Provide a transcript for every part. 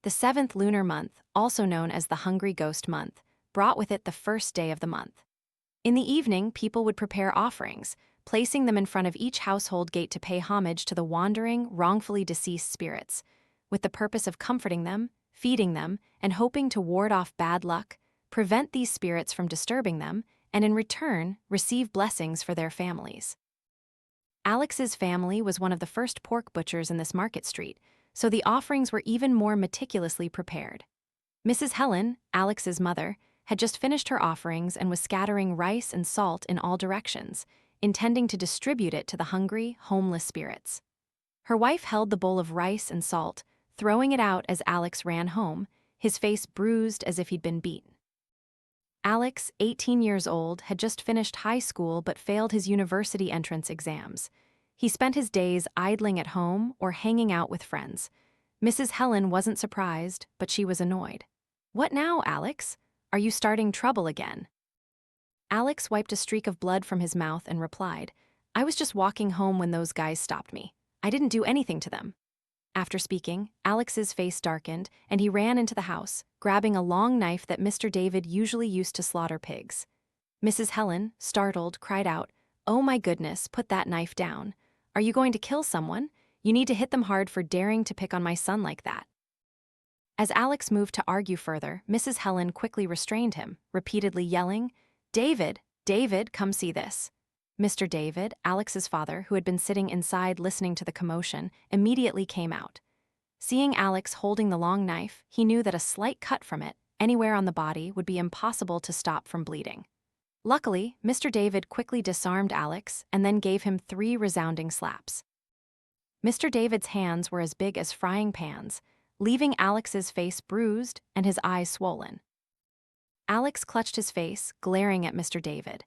The seventh lunar month, also known as the Hungry Ghost Month, brought with it the first day of the month. In the evening, people would prepare offerings, placing them in front of each household gate to pay homage to the wandering, wrongfully deceased spirits, with the purpose of comforting them, feeding them, and hoping to ward off bad luck, prevent these spirits from disturbing them, and in return, receive blessings for their families. Alex's family was one of the first pork butchers in this market street, so the offerings were even more meticulously prepared. Mrs. Helen, Alex's mother, had just finished her offerings and was scattering rice and salt in all directions, intending to distribute it to the hungry, homeless spirits. Her wife held the bowl of rice and salt, throwing it out as Alex ran home, his face bruised as if he'd been beaten. Alex, 18 years old, had just finished high school but failed his university entrance exams. He spent his days idling at home or hanging out with friends. Mrs. Helen wasn't surprised, but she was annoyed. "What now, Alex? Are you starting trouble again?" Alex wiped a streak of blood from his mouth and replied, "I was just walking home when those guys stopped me. I didn't do anything to them." After speaking, Alex's face darkened, and he ran into the house, grabbing a long knife that Mr. David usually used to slaughter pigs. Mrs. Helen, startled, cried out, "Oh my goodness, put that knife down. Are you going to kill someone? You need to hit them hard for daring to pick on my son like that." As Alex moved to argue further, Mrs. Helen quickly restrained him, repeatedly yelling, "David, David, come see this." Mr. David, Alex's father, who had been sitting inside listening to the commotion, immediately came out. Seeing Alex holding the long knife, he knew that a slight cut from it, anywhere on the body, would be impossible to stop from bleeding. Luckily, Mr. David quickly disarmed Alex and then gave him 3 resounding slaps. Mr. David's hands were as big as frying pans, leaving Alex's face bruised and his eyes swollen. Alex clutched his face, glaring at Mr. David.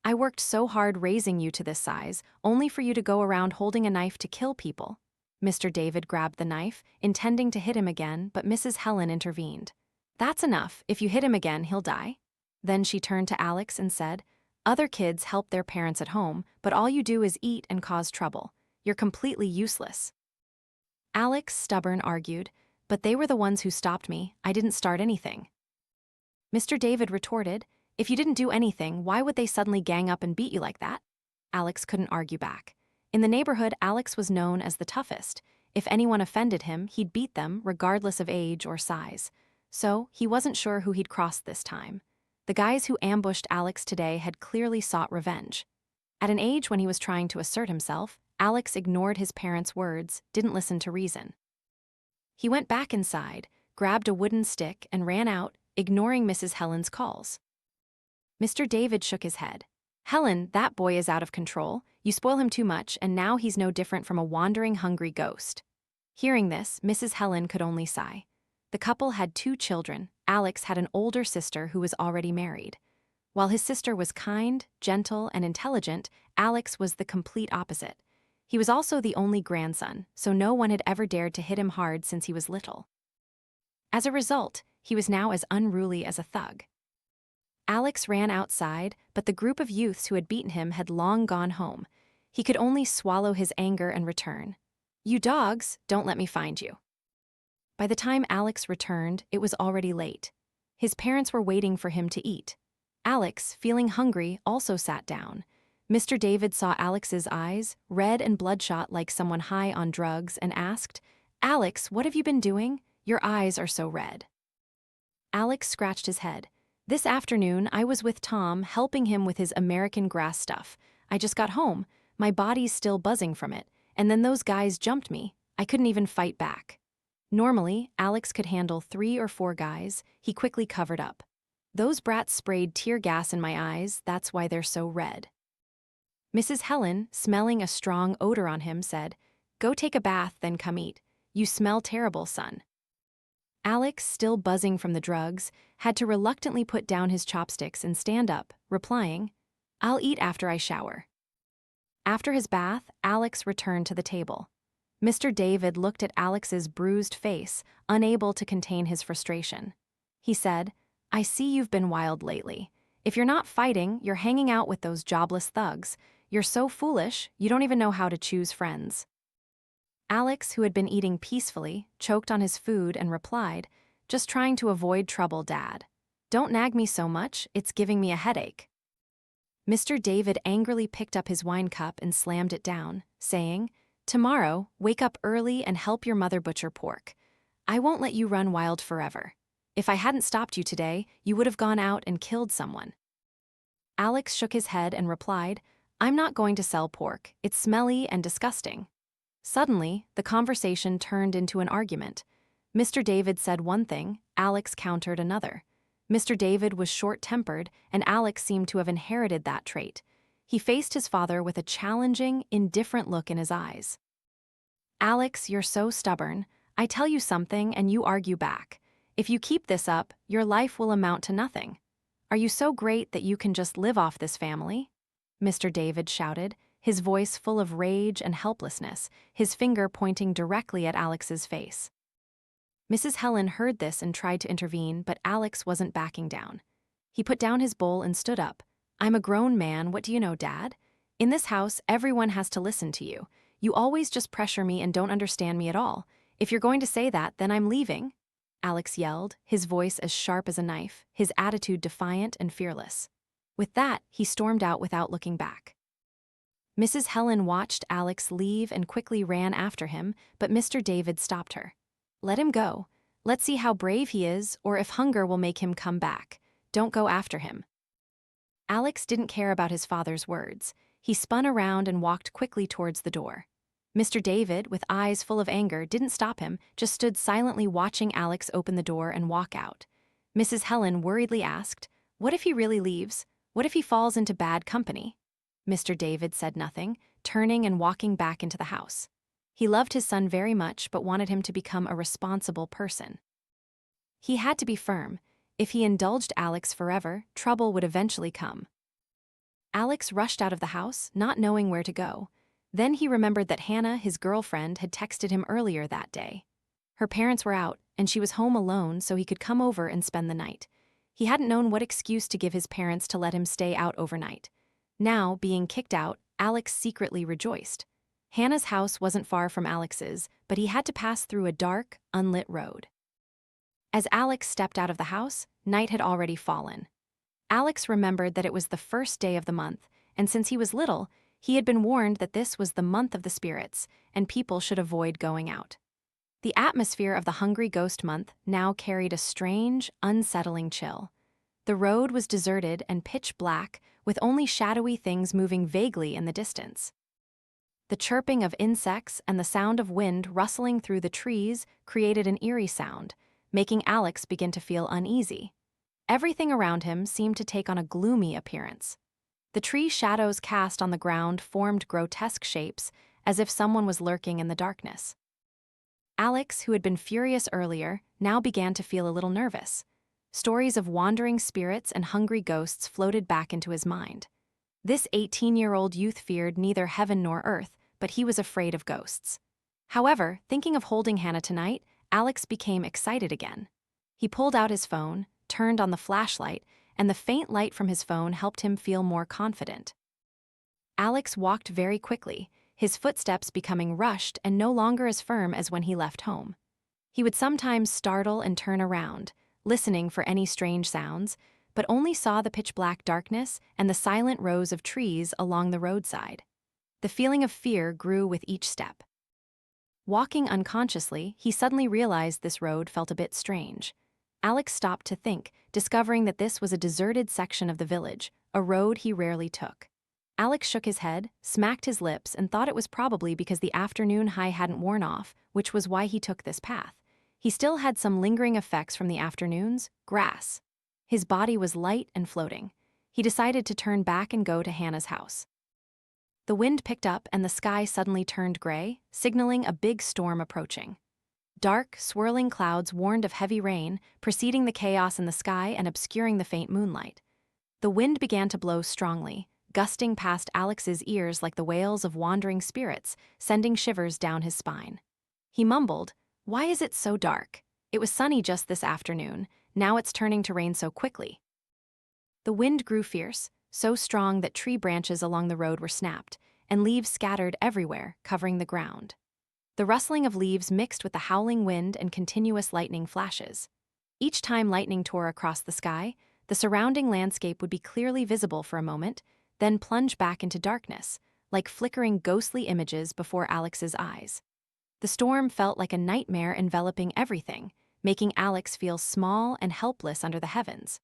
"I worked so hard raising you to this size, only for you to go around holding a knife to kill people." Mr. David grabbed the knife, intending to hit him again, but Mrs. Helen intervened. "That's enough. If you hit him again, he'll die." Then she turned to Alex and said, "Other kids help their parents at home, but all you do is eat and cause trouble. You're completely useless." Alex, stubborn, argued, "But they were the ones who stopped me. I didn't start anything." Mr. David retorted, "If you didn't do anything, why would they suddenly gang up and beat you like that?" Alex couldn't argue back. In the neighborhood, Alex was known as the toughest. If anyone offended him, he'd beat them, regardless of age or size. So, he wasn't sure who he'd crossed this time. The guys who ambushed Alex today had clearly sought revenge. At an age when he was trying to assert himself, Alex ignored his parents' words, didn't listen to reason. He went back inside, grabbed a wooden stick, and ran out, ignoring Mrs. Helen's calls. Mr. David shook his head. "Helen, that boy is out of control. You spoil him too much, and now he's no different from a wandering, hungry ghost." Hearing this, Mrs. Helen could only sigh. The couple had 2 children. Alex had an older sister who was already married. While his sister was kind, gentle, and intelligent, Alex was the complete opposite. He was also the only grandson, so no one had ever dared to hit him hard since he was little. As a result, he was now as unruly as a thug. Alex ran outside, but the group of youths who had beaten him had long gone home. He could only swallow his anger and return. "You dogs, don't let me find you." By the time Alex returned, it was already late. His parents were waiting for him to eat. Alex, feeling hungry, also sat down. Mr. David saw Alex's eyes, red and bloodshot like someone high on drugs, and asked, "Alex, what have you been doing? Your eyes are so red." Alex scratched his head. "This afternoon, I was with Tom, helping him with his American grass stuff. I just got home. My body's still buzzing from it, and then those guys jumped me. I couldn't even fight back." Normally, Alex could handle 3 or 4 guys. He quickly covered up. "Those brats sprayed tear gas in my eyes, that's why they're so red." Mrs. Helen, smelling a strong odor on him, said, "Go take a bath, then come eat. You smell terrible, son." Alex, still buzzing from the drugs, had to reluctantly put down his chopsticks and stand up, replying, "I'll eat after I shower." After his bath, Alex returned to the table. Mr. David looked at Alex's bruised face, unable to contain his frustration. He said, "I see you've been wild lately. If you're not fighting, you're hanging out with those jobless thugs. You're so foolish, you don't even know how to choose friends." Alex, who had been eating peacefully, choked on his food and replied, "Just trying to avoid trouble, Dad. Don't nag me so much, it's giving me a headache." Mr. David angrily picked up his wine cup and slammed it down, saying, "Tomorrow, wake up early and help your mother butcher pork. I won't let you run wild forever. If I hadn't stopped you today, you would have gone out and killed someone." Alex shook his head and replied, "I'm not going to sell pork. It's smelly and disgusting." Suddenly, the conversation turned into an argument. Mr. David said one thing, Alex countered another. Mr. David was short-tempered, and Alex seemed to have inherited that trait. He faced his father with a challenging, indifferent look in his eyes. "Alex, you're so stubborn. I tell you something and you argue back. If you keep this up, your life will amount to nothing. Are you so great that you can just live off this family?" Mr. David shouted, his voice full of rage and helplessness, his finger pointing directly at Alex's face. Mrs. Helen heard this and tried to intervene, but Alex wasn't backing down. He put down his bowl and stood up. "I'm a grown man, what do you know, Dad? In this house, everyone has to listen to you. You always just pressure me and don't understand me at all. If you're going to say that, then I'm leaving," Alex yelled, his voice as sharp as a knife, his attitude defiant and fearless. With that, he stormed out without looking back. Mrs. Helen watched Alex leave and quickly ran after him, but Mr. David stopped her. "Let him go. Let's see how brave he is, or if hunger will make him come back. Don't go after him." Alex didn't care about his father's words. He spun around and walked quickly towards the door. Mr. David, with eyes full of anger, didn't stop him, just stood silently watching Alex open the door and walk out. Mrs. Helen worriedly asked, "What if he really leaves? What if he falls into bad company?" Mr. David said nothing, turning and walking back into the house. He loved his son very much but wanted him to become a responsible person. He had to be firm. If he indulged Alex forever, trouble would eventually come. Alex rushed out of the house, not knowing where to go. Then he remembered that Hannah, his girlfriend, had texted him earlier that day. Her parents were out, and she was home alone so he could come over and spend the night. He hadn't known what excuse to give his parents to let him stay out overnight. Now, being kicked out, Alex secretly rejoiced. Hannah's house wasn't far from Alex's, but he had to pass through a dark, unlit road. As Alex stepped out of the house, night had already fallen. Alex remembered that it was the first day of the month, and since he was little, he had been warned that this was the month of the spirits, and people should avoid going out. The atmosphere of the Hungry Ghost Month now carried a strange, unsettling chill. The road was deserted and pitch black, with only shadowy things moving vaguely in the distance. The chirping of insects and the sound of wind rustling through the trees created an eerie sound, making Alex begin to feel uneasy. Everything around him seemed to take on a gloomy appearance. The tree shadows cast on the ground formed grotesque shapes, as if someone was lurking in the darkness. Alex, who had been furious earlier, now began to feel a little nervous. Stories of wandering spirits and hungry ghosts floated back into his mind. This 18-year-old youth feared neither heaven nor earth, but he was afraid of ghosts. However, thinking of holding Hannah tonight, Alex became excited again. He pulled out his phone, turned on the flashlight, and the faint light from his phone helped him feel more confident. Alex walked very quickly, his footsteps becoming rushed and no longer as firm as when he left home. He would sometimes startle and turn around, listening for any strange sounds, but only saw the pitch-black darkness and the silent rows of trees along the roadside. The feeling of fear grew with each step. Walking unconsciously, he suddenly realized this road felt a bit strange. Alex stopped to think, discovering that this was a deserted section of the village, a road he rarely took. Alex shook his head, smacked his lips, and thought it was probably because the afternoon high hadn't worn off, which was why he took this path. He still had some lingering effects from the afternoon's grass. His body was light and floating. He decided to turn back and go to Hannah's house. The wind picked up and the sky suddenly turned gray, signaling a big storm approaching. Dark, swirling clouds warned of heavy rain, preceding the chaos in the sky and obscuring the faint moonlight. The wind began to blow strongly, gusting past Alex's ears like the wails of wandering spirits, sending shivers down his spine. He mumbled, "Why is it so dark? It was sunny just this afternoon, now it's turning to rain so quickly." The wind grew fierce, so strong that tree branches along the road were snapped, and leaves scattered everywhere, covering the ground. the rustling of leaves mixed with the howling wind and continuous lightning flashes. Each time lightning tore across the sky, the surrounding landscape would be clearly visible for a moment, then plunge back into darkness, like flickering ghostly images before Alex's eyes. The storm felt like a nightmare enveloping everything, making Alex feel small and helpless under the heavens.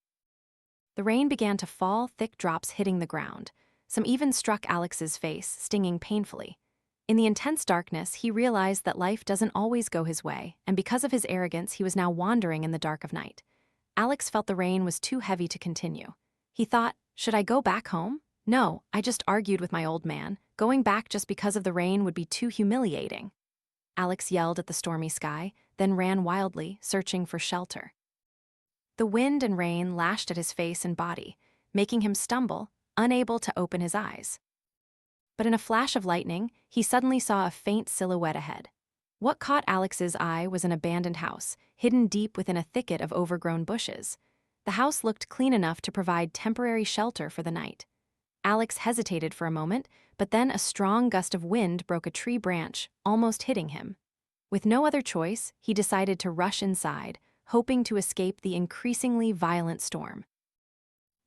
The rain began to fall, thick drops hitting the ground. Some even struck Alex's face, stinging painfully. In the intense darkness, he realized that life doesn't always go his way, and because of his arrogance, he was now wandering in the dark of night. Alex felt the rain was too heavy to continue. He thought, should I go back home? No, I just argued with my old man. Going back just because of the rain would be too humiliating. Alex yelled at the stormy sky, then ran wildly, searching for shelter. The wind and rain lashed at his face and body, making him stumble, unable to open his eyes. But in a flash of lightning, he suddenly saw a faint silhouette ahead. What caught Alex's eye was an abandoned house, hidden deep within a thicket of overgrown bushes. The house looked clean enough to provide temporary shelter for the night. Alex hesitated for a moment, but then a strong gust of wind broke a tree branch, almost hitting him. With no other choice, he decided to rush inside, hoping to escape the increasingly violent storm.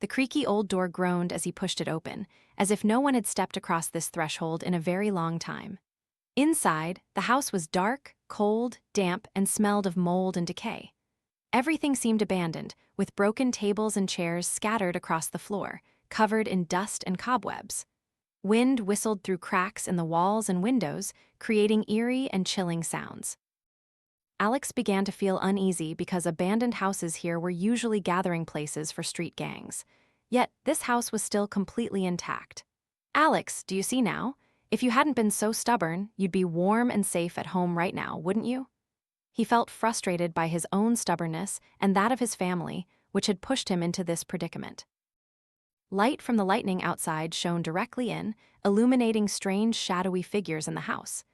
The creaky old door groaned as he pushed it open, as if no one had stepped across this threshold in a very long time. Inside, the house was dark, cold, damp, and smelled of mold and decay. Everything seemed abandoned, with broken tables and chairs scattered across the floor, covered in dust and cobwebs. Wind whistled through cracks in the walls and windows, creating eerie and chilling sounds. Alex began to feel uneasy because abandoned houses here were usually gathering places for street gangs. Yet, this house was still completely intact. Alex, do you see now? If you hadn't been so stubborn, you'd be warm and safe at home right now, wouldn't you? He felt frustrated by his own stubbornness and that of his family, which had pushed him into this predicament. Light from the lightning outside shone directly in, illuminating strange shadowy figures in the house.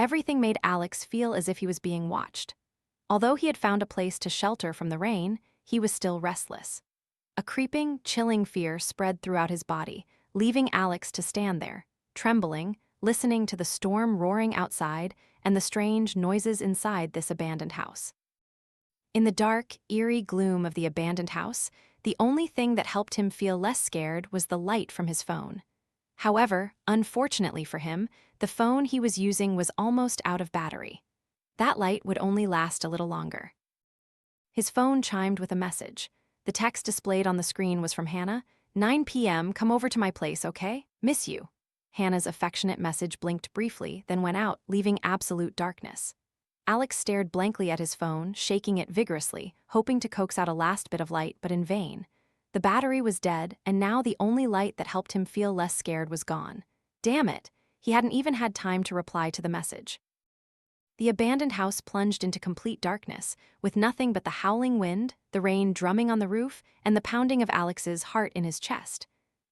Everything made Alex feel as if he was being watched. Although he had found a place to shelter from the rain, he was still restless. A creeping, chilling fear spread throughout his body, leaving Alex to stand there, trembling, listening to the storm roaring outside and the strange noises inside this abandoned house. In the dark, eerie gloom of the abandoned house, the only thing that helped him feel less scared was the light from his phone. However, unfortunately for him, the phone he was using was almost out of battery. That light would only last a little longer. His phone chimed with a message. The text displayed on the screen was from Hannah. 9 p.m., come over to my place, okay? Miss you. Hannah's affectionate message blinked briefly, then went out, leaving absolute darkness. Alex stared blankly at his phone, shaking it vigorously, hoping to coax out a last bit of light, but in vain. The battery was dead, and now the only light that helped him feel less scared was gone. Damn it! He hadn't even had time to reply to the message. The abandoned house plunged into complete darkness, with nothing but the howling wind, the rain drumming on the roof, and the pounding of Alex's heart in his chest.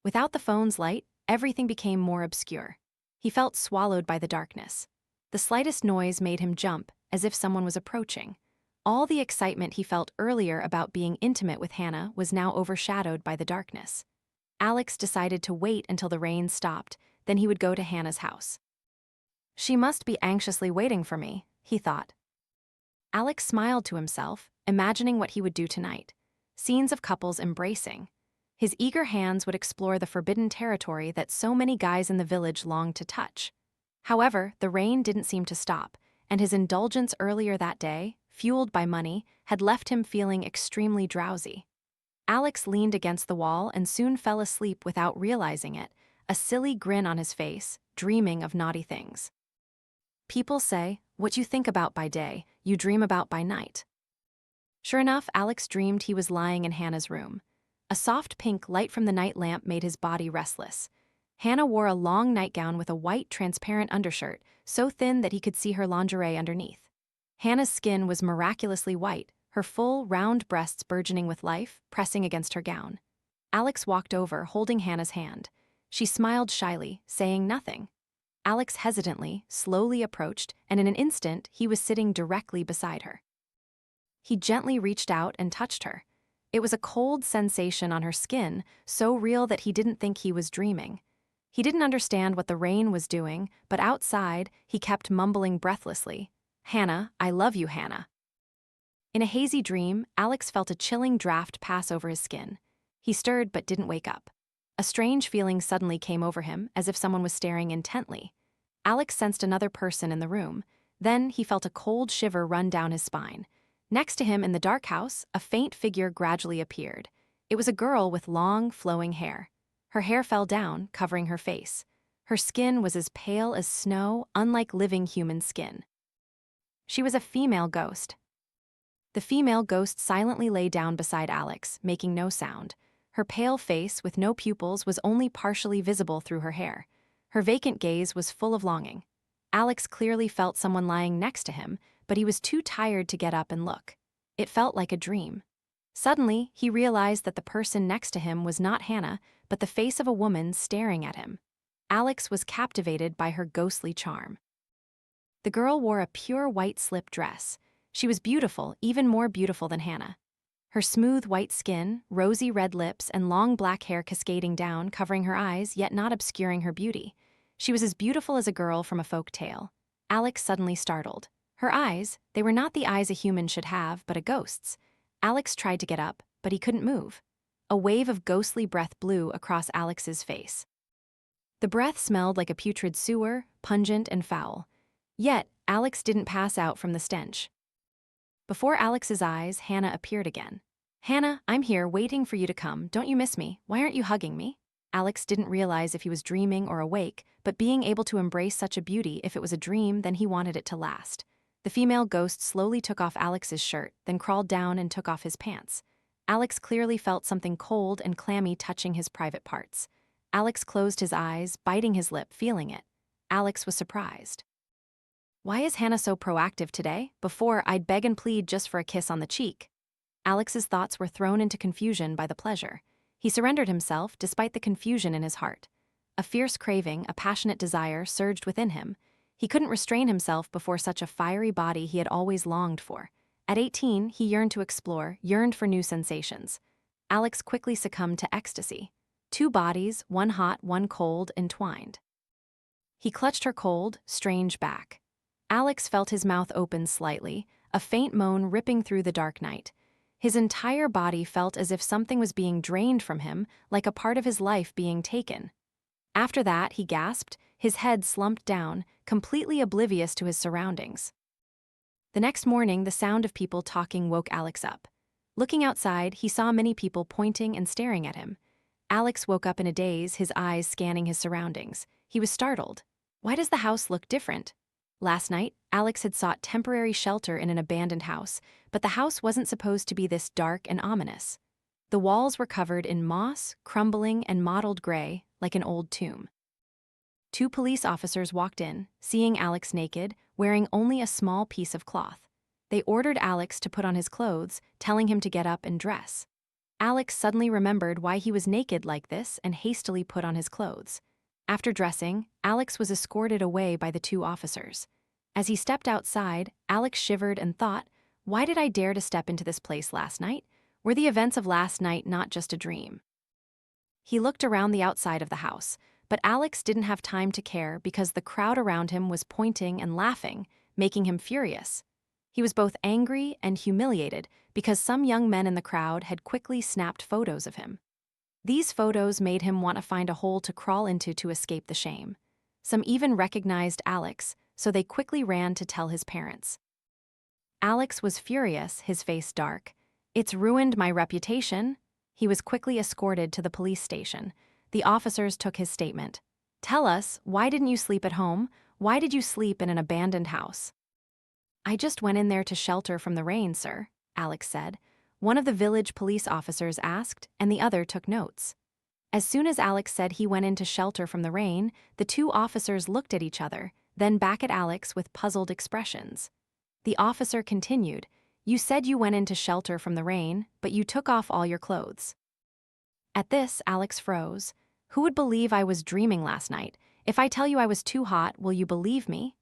Without the phone's light, everything became more obscure. He felt swallowed by the darkness. The slightest noise made him jump, as if someone was approaching. All the excitement he felt earlier about being intimate with Hannah was now overshadowed by the darkness. Alex decided to wait until the rain stopped, then he would go to Hannah's house. She must be anxiously waiting for me, he thought. Alex smiled to himself, imagining what he would do tonight. Scenes of couples embracing. His eager hands would explore the forbidden territory that so many guys in the village longed to touch. However, the rain didn't seem to stop, and his indulgence earlier that day, fueled by money, had left him feeling extremely drowsy. Alex leaned against the wall and soon fell asleep without realizing it, a silly grin on his face, dreaming of naughty things. People say, what you think about by day, you dream about by night. Sure enough, Alex dreamed he was lying in Hannah's room. A soft pink light from the night lamp made his body restless. Hannah wore a long nightgown with a white, transparent undershirt, so thin that he could see her lingerie underneath. Hannah's skin was miraculously white, her full, round breasts burgeoning with life, pressing against her gown. Alex walked over, holding Hannah's hand. She smiled shyly, saying nothing. Alex hesitantly, slowly approached, and in an instant, he was sitting directly beside her. He gently reached out and touched her. It was a cold sensation on her skin, so real that he didn't think he was dreaming. He didn't understand what the rain was doing, but outside, he kept mumbling breathlessly, "Hannah, I love you, Hannah." In a hazy dream, Alex felt a chilling draft pass over his skin. He stirred but didn't wake up. A strange feeling suddenly came over him, as if someone was staring intently. Alex sensed another person in the room. Then he felt a cold shiver run down his spine. Next to him in the dark house, a faint figure gradually appeared. It was a girl with long, flowing hair. Her hair fell down, covering her face. Her skin was as pale as snow, unlike living human skin. She was a female ghost. The female ghost silently lay down beside Alex, making no sound. Her pale face, with no pupils, was only partially visible through her hair. Her vacant gaze was full of longing. Alex clearly felt someone lying next to him, but he was too tired to get up and look. It felt like a dream. Suddenly, he realized that the person next to him was not Hannah, but the face of a woman staring at him. Alex was captivated by her ghostly charm. The girl wore a pure white slip dress. She was beautiful, even more beautiful than Hannah. Her smooth white skin, rosy red lips, and long black hair cascading down, covering her eyes, yet not obscuring her beauty. She was as beautiful as a girl from a folk tale. Alex suddenly startled. Her eyes, they were not the eyes a human should have, but a ghost's. Alex tried to get up, but he couldn't move. A wave of ghostly breath blew across Alex's face. The breath smelled like a putrid sewer, pungent and foul. Yet, Alex didn't pass out from the stench. Before Alex's eyes, Hannah appeared again. "Hannah, I'm here, waiting for you to come. Don't you miss me? Why aren't you hugging me?" Alex didn't realize if he was dreaming or awake, but being able to embrace such a beauty, if it was a dream, then he wanted it to last. The female ghost slowly took off Alex's shirt, then crawled down and took off his pants. Alex clearly felt something cold and clammy touching his private parts. Alex closed his eyes, biting his lip, feeling it. Alex was surprised. Why is Hannah so proactive today? Before, I'd beg and plead just for a kiss on the cheek. Alex's thoughts were thrown into confusion by the pleasure. He surrendered himself despite the confusion in his heart. A fierce craving, a passionate desire surged within him. He couldn't restrain himself before such a fiery body he had always longed for. At 18, he yearned to explore, yearned for new sensations. Alex quickly succumbed to ecstasy. Two bodies, one hot, one cold, entwined. He clutched her cold, strange back. Alex felt his mouth open slightly, a faint moan ripping through the dark night. His entire body felt as if something was being drained from him, like a part of his life being taken. After that, he gasped, his head slumped down, completely oblivious to his surroundings. The next morning, the sound of people talking woke Alex up. Looking outside, he saw many people pointing and staring at him. Alex woke up in a daze, his eyes scanning his surroundings. He was startled. Why does the house look different? Last night, Alex had sought temporary shelter in an abandoned house, but the house wasn't supposed to be this dark and ominous. The walls were covered in moss, crumbling, and mottled gray, like an old tomb. Two police officers walked in, seeing Alex naked, wearing only a small piece of cloth. They ordered Alex to put on his clothes, telling him to get up and dress. Alex suddenly remembered why he was naked like this and hastily put on his clothes. After dressing, Alex was escorted away by the two officers. As he stepped outside, Alex shivered and thought, why did I dare to step into this place last night? Were the events of last night not just a dream? He looked around the outside of the house, but Alex didn't have time to care because the crowd around him was pointing and laughing, making him furious. He was both angry and humiliated because some young men in the crowd had quickly snapped photos of him. These photos made him want to find a hole to crawl into to escape the shame. Some even recognized Alex, so they quickly ran to tell his parents. Alex was furious, his face dark. "It's ruined my reputation." He was quickly escorted to the police station. The officers took his statement. "Tell us, why didn't you sleep at home? Why did you sleep in an abandoned house?" "I just went in there to shelter from the rain, sir," Alex said. One of the village police officers asked, and the other took notes. As soon as Alex said he went in to shelter from the rain, the two officers looked at each other, then back at Alex with puzzled expressions. The officer continued, "You said you went in to shelter from the rain, but you took off all your clothes." At this, Alex froze. "Who would believe I was dreaming last night? If I tell you I was too hot, will you believe me?"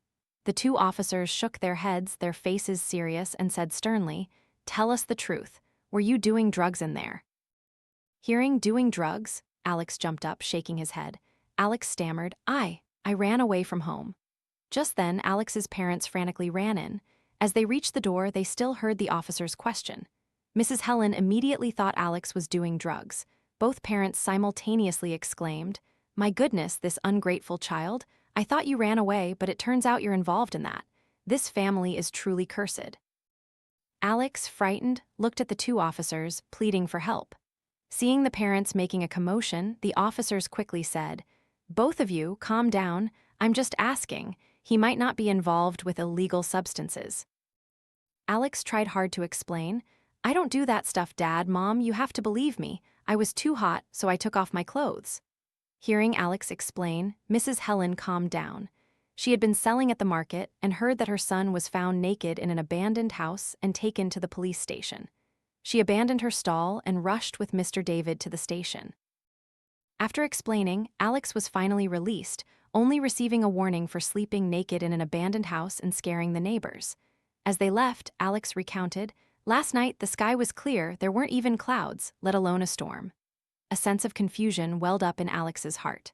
The two officers shook their heads, their faces serious, and said sternly, "Tell us the truth. Were you doing drugs in there?" Hearing "doing drugs," Alex jumped up, shaking his head. Alex stammered, I ran away from home. Just then, Alex's parents frantically ran in. As they reached the door, they still heard the officer's question. Mrs. Helen immediately thought Alex was doing drugs. Both parents simultaneously exclaimed, "My goodness, this ungrateful child. I thought you ran away, but it turns out you're involved in that. This family is truly cursed." Alex, frightened, looked at the two officers, pleading for help. Seeing the parents making a commotion, the officers quickly said, "Both of you, calm down. I'm just asking. He might not be involved with illegal substances." Alex tried hard to explain. "I don't do that stuff, Dad, Mom, you have to believe me. I was too hot, so I took off my clothes." Hearing Alex explain, Mrs. Helen calmed down. She had been selling at the market and heard that her son was found naked in an abandoned house and taken to the police station. She abandoned her stall and rushed with Mr. David to the station. After explaining, Alex was finally released, only receiving a warning for sleeping naked in an abandoned house and scaring the neighbors. As they left, Alex recounted, "Last night the sky was clear, there weren't even clouds, let alone a storm." A sense of confusion welled up in Alex's heart.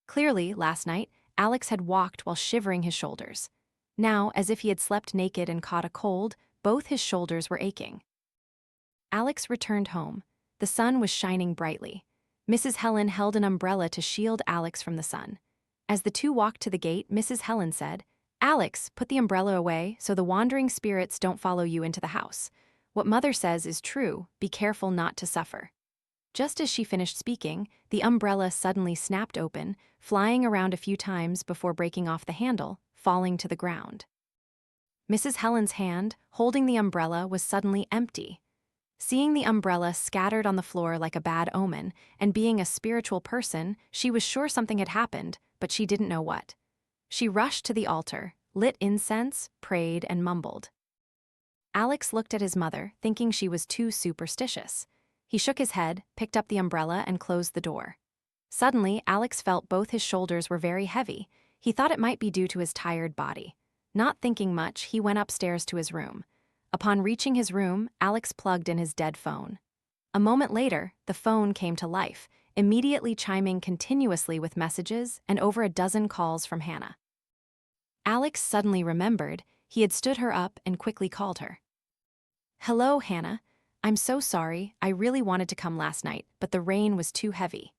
Clearly, last night, Alex had walked while shivering his shoulders. Now, as if he had slept naked and caught a cold, both his shoulders were aching. Alex returned home. The sun was shining brightly. Mrs. Helen held an umbrella to shield Alex from the sun. As the two walked to the gate, Mrs. Helen said, "Alex, put the umbrella away so the wandering spirits don't follow you into the house. What Mother says is true, be careful not to suffer." Just as she finished speaking, the umbrella suddenly snapped open, flying around a few times before breaking off the handle, falling to the ground. Mrs. Helen's hand, holding the umbrella, was suddenly empty. Seeing the umbrella scattered on the floor like a bad omen, and being a spiritual person, she was sure something had happened, but she didn't know what. She rushed to the altar, lit incense, prayed, and mumbled. Alex looked at his mother, thinking she was too superstitious. He shook his head, picked up the umbrella, and closed the door. Suddenly, Alex felt both his shoulders were very heavy. He thought it might be due to his tired body. Not thinking much, he went upstairs to his room. Upon reaching his room, Alex plugged in his dead phone. A moment later, the phone came to life, immediately chiming continuously with messages and over a dozen calls from Hannah. Alex suddenly remembered he had stood her up and quickly called her. "Hello, Hannah. I'm so sorry, I really wanted to come last night, but the rain was too heavy."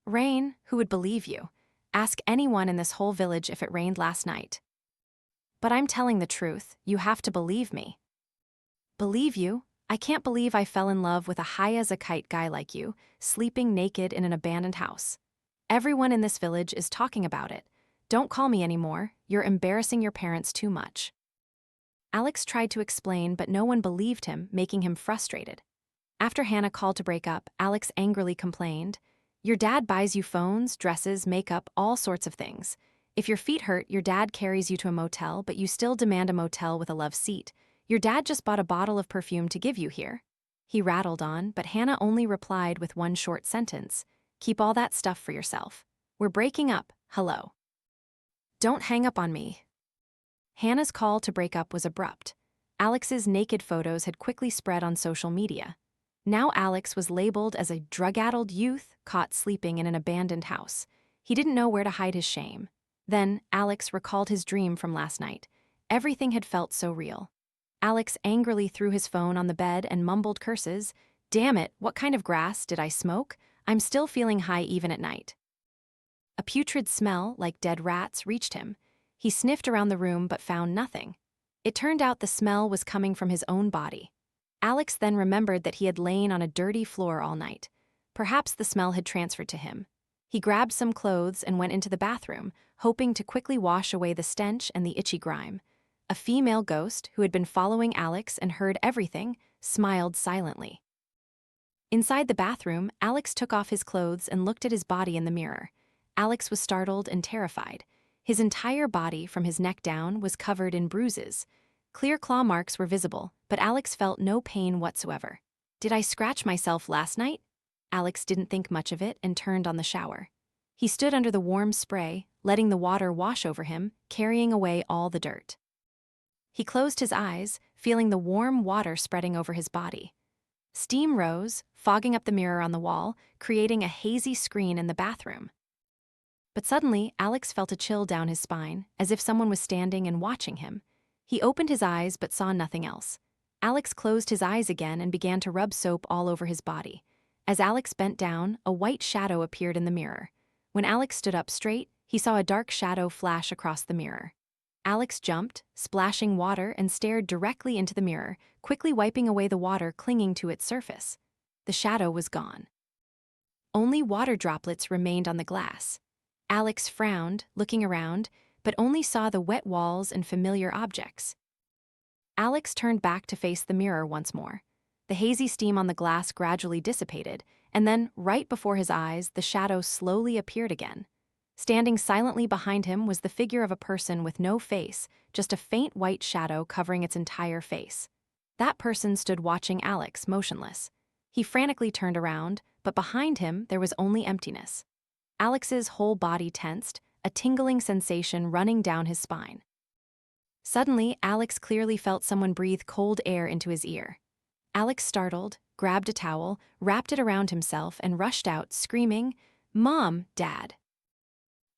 "Rain? Who would believe you? Ask anyone in this whole village if it rained last night." "But I'm telling the truth, you have to believe me." "Believe you? I can't believe I fell in love with a high-as-a-kite guy like you, sleeping naked in an abandoned house. Everyone in this village is talking about it. Don't call me anymore, you're embarrassing your parents too much." Alex tried to explain, but no one believed him, making him frustrated. After Hannah called to break up, Alex angrily complained, "Your dad buys you phones, dresses, makeup, all sorts of things. If your feet hurt, your dad carries you to a motel, but you still demand a motel with a love seat. Your dad just bought a bottle of perfume to give you here." He rattled on, but Hannah only replied with one short sentence, "Keep all that stuff for yourself. We're breaking up, hello. Don't hang up on me." Hannah's call to break up was abrupt. Alex's naked photos had quickly spread on social media. Now Alex was labeled as a drug-addled youth caught sleeping in an abandoned house. He didn't know where to hide his shame. Then, Alex recalled his dream from last night. Everything had felt so real. Alex angrily threw his phone on the bed and mumbled curses. "Damn it, what kind of grass did I smoke? I'm still feeling high even at night." A putrid smell, like dead rats, reached him. He sniffed around the room but found nothing. It turned out the smell was coming from his own body. Alex then remembered that he had lain on a dirty floor all night. Perhaps the smell had transferred to him. He grabbed some clothes and went into the bathroom, hoping to quickly wash away the stench and the itchy grime. A female ghost, who had been following Alex and heard everything, smiled silently. Inside the bathroom, Alex took off his clothes and looked at his body in the mirror. Alex was startled and terrified. His entire body, from his neck down, was covered in bruises. Clear claw marks were visible, but Alex felt no pain whatsoever. "Did I scratch myself last night?" Alex didn't think much of it and turned on the shower. He stood under the warm spray, letting the water wash over him, carrying away all the dirt. He closed his eyes, feeling the warm water spreading over his body. Steam rose, fogging up the mirror on the wall, creating a hazy screen in the bathroom. But suddenly, Alex felt a chill down his spine, as if someone was standing and watching him. He opened his eyes but saw nothing else. Alex closed his eyes again and began to rub soap all over his body. As Alex bent down, a white shadow appeared in the mirror. When Alex stood up straight, he saw a dark shadow flash across the mirror. Alex jumped, splashing water, and stared directly into the mirror, quickly wiping away the water clinging to its surface. The shadow was gone. Only water droplets remained on the glass. Alex frowned, looking around, but only saw the wet walls and familiar objects. Alex turned back to face the mirror once more. The hazy steam on the glass gradually dissipated, and then, right before his eyes, the shadow slowly appeared again. Standing silently behind him was the figure of a person with no face, just a faint white shadow covering its entire face. That person stood watching Alex, motionless. He frantically turned around, but behind him there was only emptiness. Alex's whole body tensed, a tingling sensation running down his spine. Suddenly, Alex clearly felt someone breathe cold air into his ear. Alex startled, grabbed a towel, wrapped it around himself, and rushed out, screaming, "Mom, Dad!"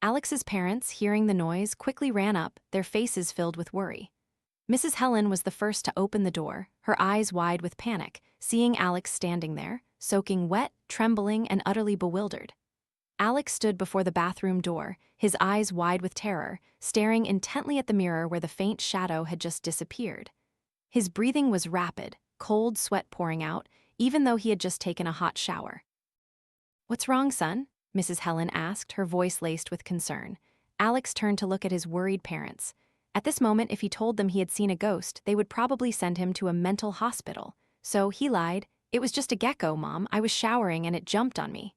Alex's parents, hearing the noise, quickly ran up, their faces filled with worry. Mrs. Helen was the first to open the door, her eyes wide with panic, seeing Alex standing there, soaking wet, trembling, and utterly bewildered. Alex stood before the bathroom door, his eyes wide with terror, staring intently at the mirror where the faint shadow had just disappeared. His breathing was rapid, cold sweat pouring out, even though he had just taken a hot shower. "What's wrong, son?" Mrs. Helen asked, her voice laced with concern. Alex turned to look at his worried parents. At this moment, if he told them he had seen a ghost, they would probably send him to a mental hospital. So he lied, "It was just a gecko, Mom. I was showering and it jumped on me."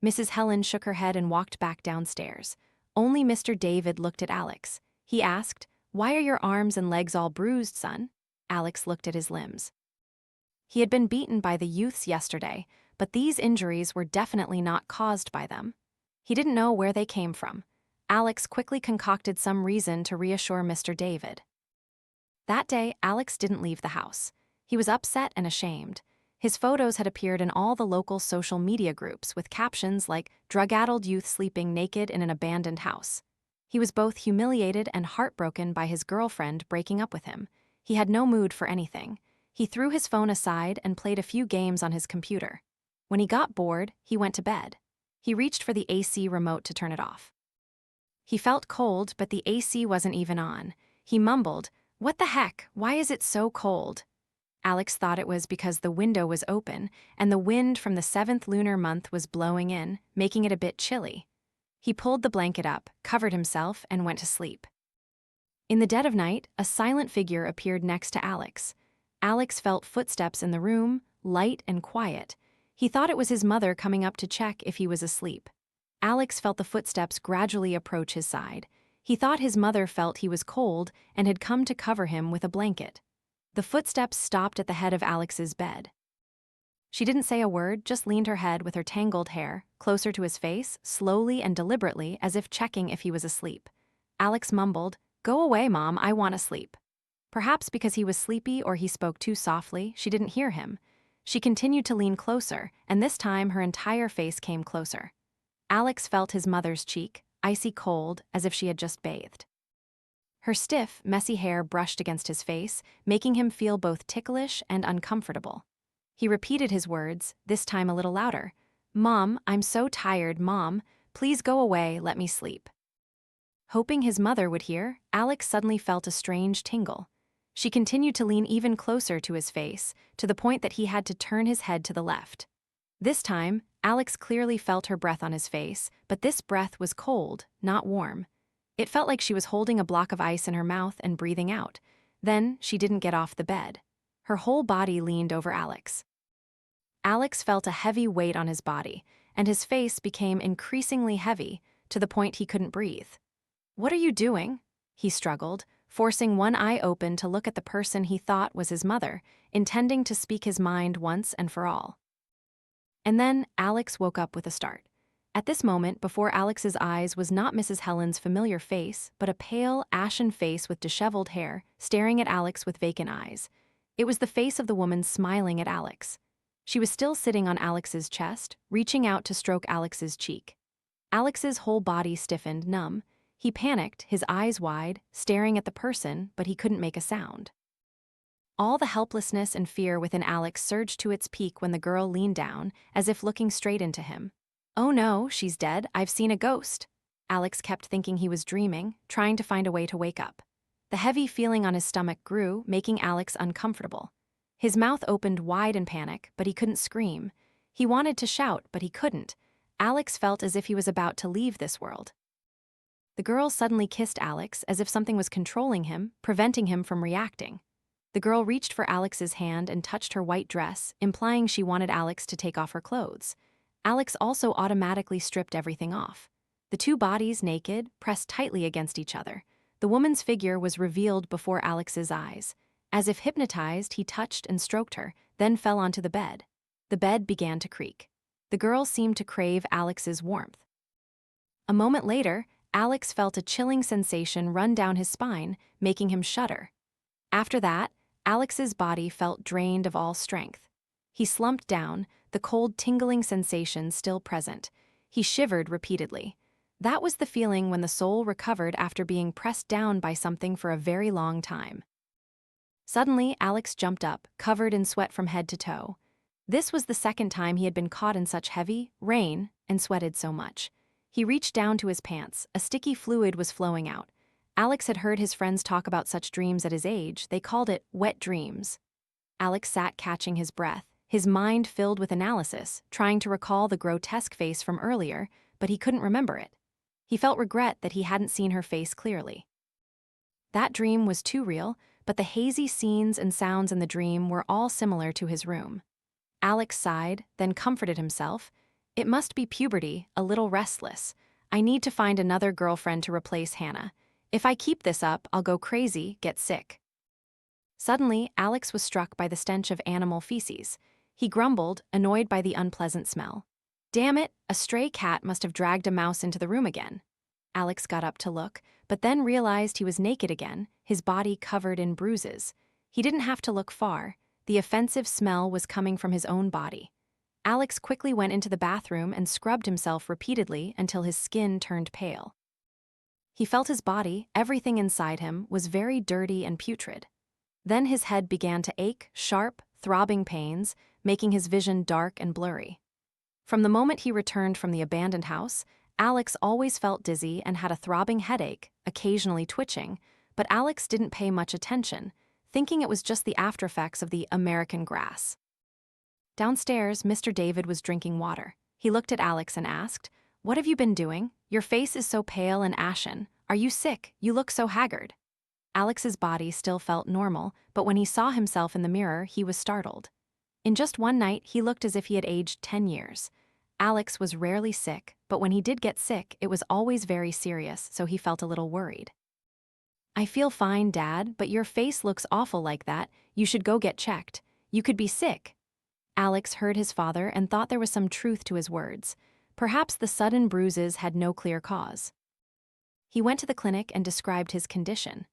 Mrs. Helen shook her head and walked back downstairs. Only Mr. David looked at Alex. He asked, "Why are your arms and legs all bruised, son?" Alex looked at his limbs. He had been beaten by the youths yesterday, but these injuries were definitely not caused by them. He didn't know where they came from. Alex quickly concocted some reason to reassure Mr. David. That day, Alex didn't leave the house. He was upset and ashamed. His photos had appeared in all the local social media groups with captions like "drug-addled youth sleeping naked in an abandoned house." He was both humiliated and heartbroken by his girlfriend breaking up with him. He had no mood for anything. He threw his phone aside and played a few games on his computer. When he got bored, he went to bed. He reached for the AC remote to turn it off. He felt cold, but the AC wasn't even on. He mumbled, "What the heck? Why is it so cold?" Alex thought it was because the window was open, and the wind from the 7th lunar month was blowing in, making it a bit chilly. He pulled the blanket up, covered himself, and went to sleep. In the dead of night, a silent figure appeared next to Alex. Alex felt footsteps in the room, light and quiet. He thought it was his mother coming up to check if he was asleep. Alex felt the footsteps gradually approach his side. He thought his mother felt he was cold and had come to cover him with a blanket. The footsteps stopped at the head of Alex's bed. She didn't say a word, just leaned her head with her tangled hair closer to his face, slowly and deliberately, as if checking if he was asleep. Alex mumbled, "Go away, Mom, I want to sleep." Perhaps because he was sleepy or he spoke too softly, she didn't hear him. She continued to lean closer, and this time her entire face came closer. Alex felt his mother's cheek, icy cold, as if she had just bathed. Her stiff, messy hair brushed against his face, making him feel both ticklish and uncomfortable. He repeated his words, this time a little louder. "Mom, I'm so tired, Mom. Please go away, let me sleep." Hoping his mother would hear, Alex suddenly felt a strange tingle. She continued to lean even closer to his face, to the point that he had to turn his head to the left. This time, Alex clearly felt her breath on his face, but this breath was cold, not warm. It felt like she was holding a block of ice in her mouth and breathing out. Then, she didn't get off the bed. Her whole body leaned over Alex. Alex felt a heavy weight on his body, and his face became increasingly heavy, to the point he couldn't breathe. "What are you doing?" he struggled, forcing one eye open to look at the person he thought was his mother, intending to speak his mind once and for all. And then, Alex woke up with a start. At this moment, before Alex's eyes was not Mrs. Helen's familiar face, but a pale, ashen face with disheveled hair, staring at Alex with vacant eyes. It was the face of the woman smiling at Alex. She was still sitting on Alex's chest, reaching out to stroke Alex's cheek. Alex's whole body stiffened, numb. He panicked, his eyes wide, staring at the person, but he couldn't make a sound. All the helplessness and fear within Alex surged to its peak when the girl leaned down, as if looking straight into him. "Oh no, she's dead. I've seen a ghost." Alex kept thinking he was dreaming, trying to find a way to wake up. The heavy feeling on his stomach grew, making Alex uncomfortable. His mouth opened wide in panic, but he couldn't scream. He wanted to shout, but he couldn't. Alex felt as if he was about to leave this world. The girl suddenly kissed Alex as if something was controlling him, preventing him from reacting. The girl reached for Alex's hand and touched her white dress, implying she wanted Alex to take off her clothes. Alex also automatically stripped everything off. The two bodies, naked, pressed tightly against each other. The woman's figure was revealed before Alex's eyes. As if hypnotized, he touched and stroked her, then fell onto the bed. The bed began to creak. The girl seemed to crave Alex's warmth. A moment later, Alex felt a chilling sensation run down his spine, making him shudder. After that, Alex's body felt drained of all strength. He slumped down, the cold tingling sensation still present. He shivered repeatedly. That was the feeling when the soul recovered after being pressed down by something for a very long time. Suddenly, Alex jumped up, covered in sweat from head to toe. This was the second time he had been caught in such heavy rain and sweated so much. He reached down to his pants. A sticky fluid was flowing out. Alex had heard his friends talk about such dreams at his age. They called it wet dreams. Alex sat catching his breath, his mind filled with analysis, trying to recall the grotesque face from earlier, but he couldn't remember it. He felt regret that he hadn't seen her face clearly. That dream was too real, but the hazy scenes and sounds in the dream were all similar to his room. Alex sighed, then comforted himself. It must be puberty, a little restless. I need to find another girlfriend to replace Hannah. If I keep this up, I'll go crazy, get sick. Suddenly, Alex was struck by the stench of animal feces. He grumbled, annoyed by the unpleasant smell. Damn it, a stray cat must have dragged a mouse into the room again. Alex got up to look, but then realized he was naked again, his body covered in bruises. He didn't have to look far. The offensive smell was coming from his own body. Alex quickly went into the bathroom and scrubbed himself repeatedly until his skin turned pale. He felt his body, everything inside him, was very dirty and putrid. Then his head began to ache, sharp, throbbing pains, making his vision dark and blurry. From the moment he returned from the abandoned house, Alex always felt dizzy and had a throbbing headache, occasionally twitching, but Alex didn't pay much attention, thinking it was just the aftereffects of the American grass. Downstairs, Mr. David was drinking water. He looked at Alex and asked, "What have you been doing? Your face is so pale and ashen. Are you sick? You look so haggard." Alex's body still felt normal, but when he saw himself in the mirror, he was startled. In just one night, he looked as if he had aged 10 years. Alex was rarely sick, but when he did get sick, it was always very serious, so he felt a little worried. "I feel fine, Dad, but your face looks awful like that. You should go get checked. You could be sick." Alex heard his father and thought there was some truth to his words. Perhaps the sudden bruises had no clear cause. He went to the clinic and described his condition.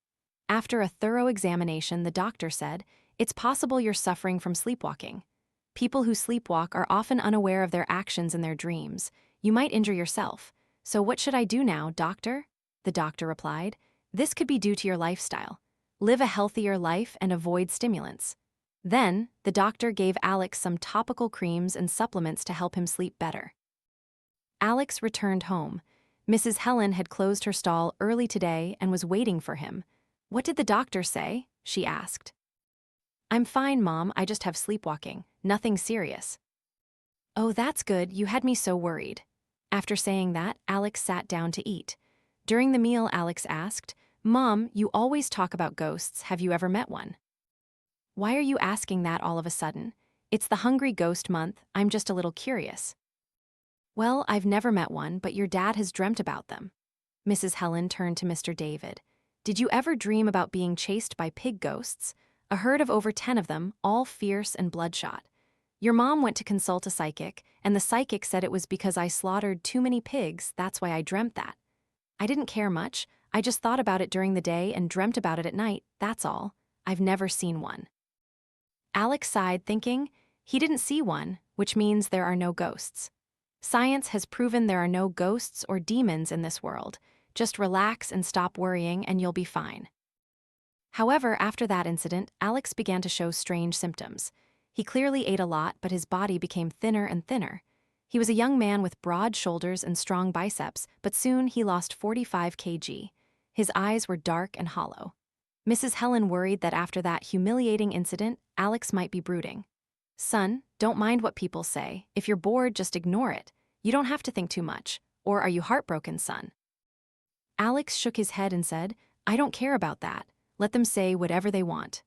After a thorough examination, the doctor said, "It's possible you're suffering from sleepwalking. People who sleepwalk are often unaware of their actions in their dreams. You might injure yourself. So what should I do now, doctor?" The doctor replied, "This could be due to your lifestyle. Live a healthier life and avoid stimulants." Then, the doctor gave Alex some topical creams and supplements to help him sleep better. Alex returned home. Mrs. Helen had closed her stall early today and was waiting for him. "What did the doctor say?" she asked. "I'm fine, Mom. I just have sleepwalking. Nothing serious." "Oh, that's good. You had me so worried." After saying that, Alex sat down to eat. During the meal, Alex asked, "Mom, you always talk about ghosts. Have you ever met one?" "Why are you asking that all of a sudden? It's the Hungry Ghost Month. I'm just a little curious." "Well, I've never met one, but your dad has dreamt about them." Mrs. Helen turned to Mr. David. "Did you ever dream about being chased by pig ghosts? A herd of over 10 of them, all fierce and bloodshot. Your mom went to consult a psychic, and the psychic said it was because I slaughtered too many pigs, that's why I dreamt that. I didn't care much. I just thought about it during the day and dreamt about it at night, that's all. I've never seen one." Alex sighed, thinking, he didn't see one, which means there are no ghosts. Science has proven there are no ghosts or demons in this world. Just relax and stop worrying and you'll be fine. However, after that incident, Alex began to show strange symptoms. He clearly ate a lot, but his body became thinner and thinner. He was a young man with broad shoulders and strong biceps, but soon he lost 45 kg. His eyes were dark and hollow. Mrs. Helen worried that after that humiliating incident, Alex might be brooding. "Son, don't mind what people say. If you're bored, just ignore it. You don't have to think too much. Or are you heartbroken, son?" Alex shook his head and said, "I don't care about that. Let them say whatever they want."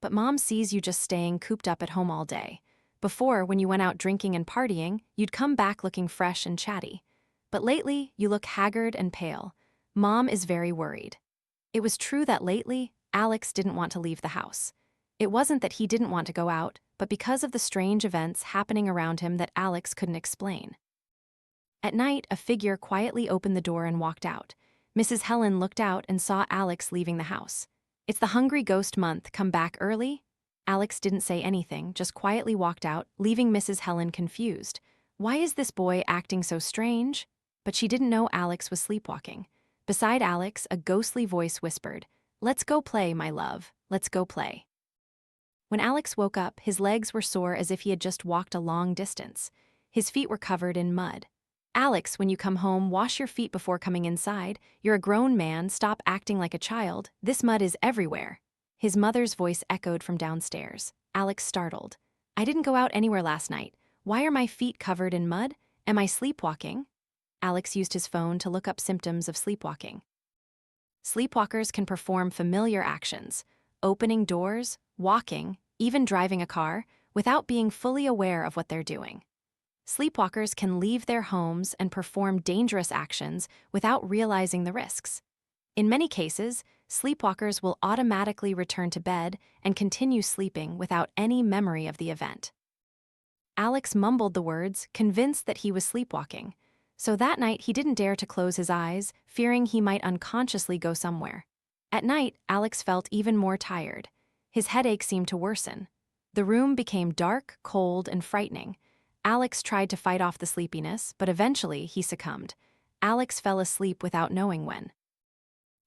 "But Mom sees you just staying cooped up at home all day. Before, when you went out drinking and partying, you'd come back looking fresh and chatty. But lately, you look haggard and pale. Mom is very worried." It was true that lately, Alex didn't want to leave the house. It wasn't that he didn't want to go out, but because of the strange events happening around him that Alex couldn't explain. At night, a figure quietly opened the door and walked out. Mrs. Helen looked out and saw Alex leaving the house. "It's the hungry ghost month, come back early?" Alex didn't say anything, just quietly walked out, leaving Mrs. Helen confused. Why is this boy acting so strange? But she didn't know Alex was sleepwalking. Beside Alex, a ghostly voice whispered, "Let's go play, my love. Let's go play." When Alex woke up, his legs were sore as if he had just walked a long distance. His feet were covered in mud. "Alex, when you come home, wash your feet before coming inside. You're a grown man, stop acting like a child. This mud is everywhere." His mother's voice echoed from downstairs. Alex startled. "I didn't go out anywhere last night. Why are my feet covered in mud? Am I sleepwalking?" Alex used his phone to look up symptoms of sleepwalking. Sleepwalkers can perform familiar actions, opening doors, walking, even driving a car, without being fully aware of what they're doing. Sleepwalkers can leave their homes and perform dangerous actions without realizing the risks. In many cases, sleepwalkers will automatically return to bed and continue sleeping without any memory of the event. Alex mumbled the words, convinced that he was sleepwalking. So that night he didn't dare to close his eyes, fearing he might unconsciously go somewhere. At night, Alex felt even more tired. His headache seemed to worsen. The room became dark, cold, and frightening. Alex tried to fight off the sleepiness, but eventually he succumbed. Alex fell asleep without knowing when.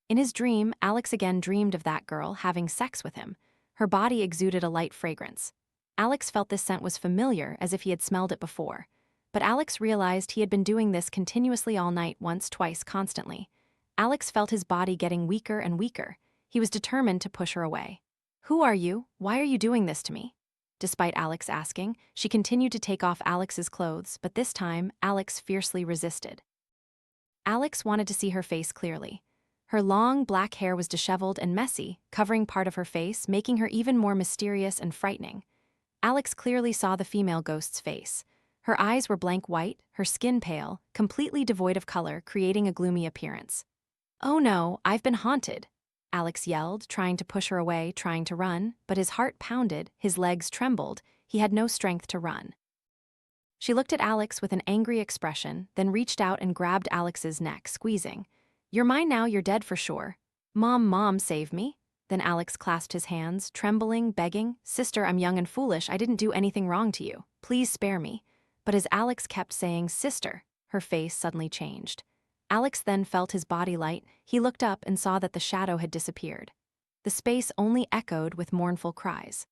In his dream, Alex again dreamed of that girl having sex with him. Her body exuded a light fragrance. Alex felt this scent was familiar, as if he had smelled it before. But Alex realized he had been doing this continuously all night, once, twice, constantly. Alex felt his body getting weaker and weaker. He was determined to push her away. "Who are you? Why are you doing this to me?" Despite Alex asking, she continued to take off Alex's clothes, but this time, Alex fiercely resisted. Alex wanted to see her face clearly. Her long, black hair was disheveled and messy, covering part of her face, making her even more mysterious and frightening. Alex clearly saw the female ghost's face. Her eyes were blank white, her skin pale, completely devoid of color, creating a gloomy appearance. "Oh no, I've been haunted," Alex yelled, trying to push her away, trying to run, but his heart pounded, his legs trembled, he had no strength to run. She looked at Alex with an angry expression, then reached out and grabbed Alex's neck, squeezing. "You're mine now, you're dead for sure. Mom, save me." Then Alex clasped his hands, trembling, begging, "Sister, I'm young and foolish, I didn't do anything wrong to you. Please spare me." But as Alex kept saying, "Sister," her face suddenly changed. Alex then felt his body light. He looked up and saw that the shadow had disappeared. The space only echoed with mournful cries.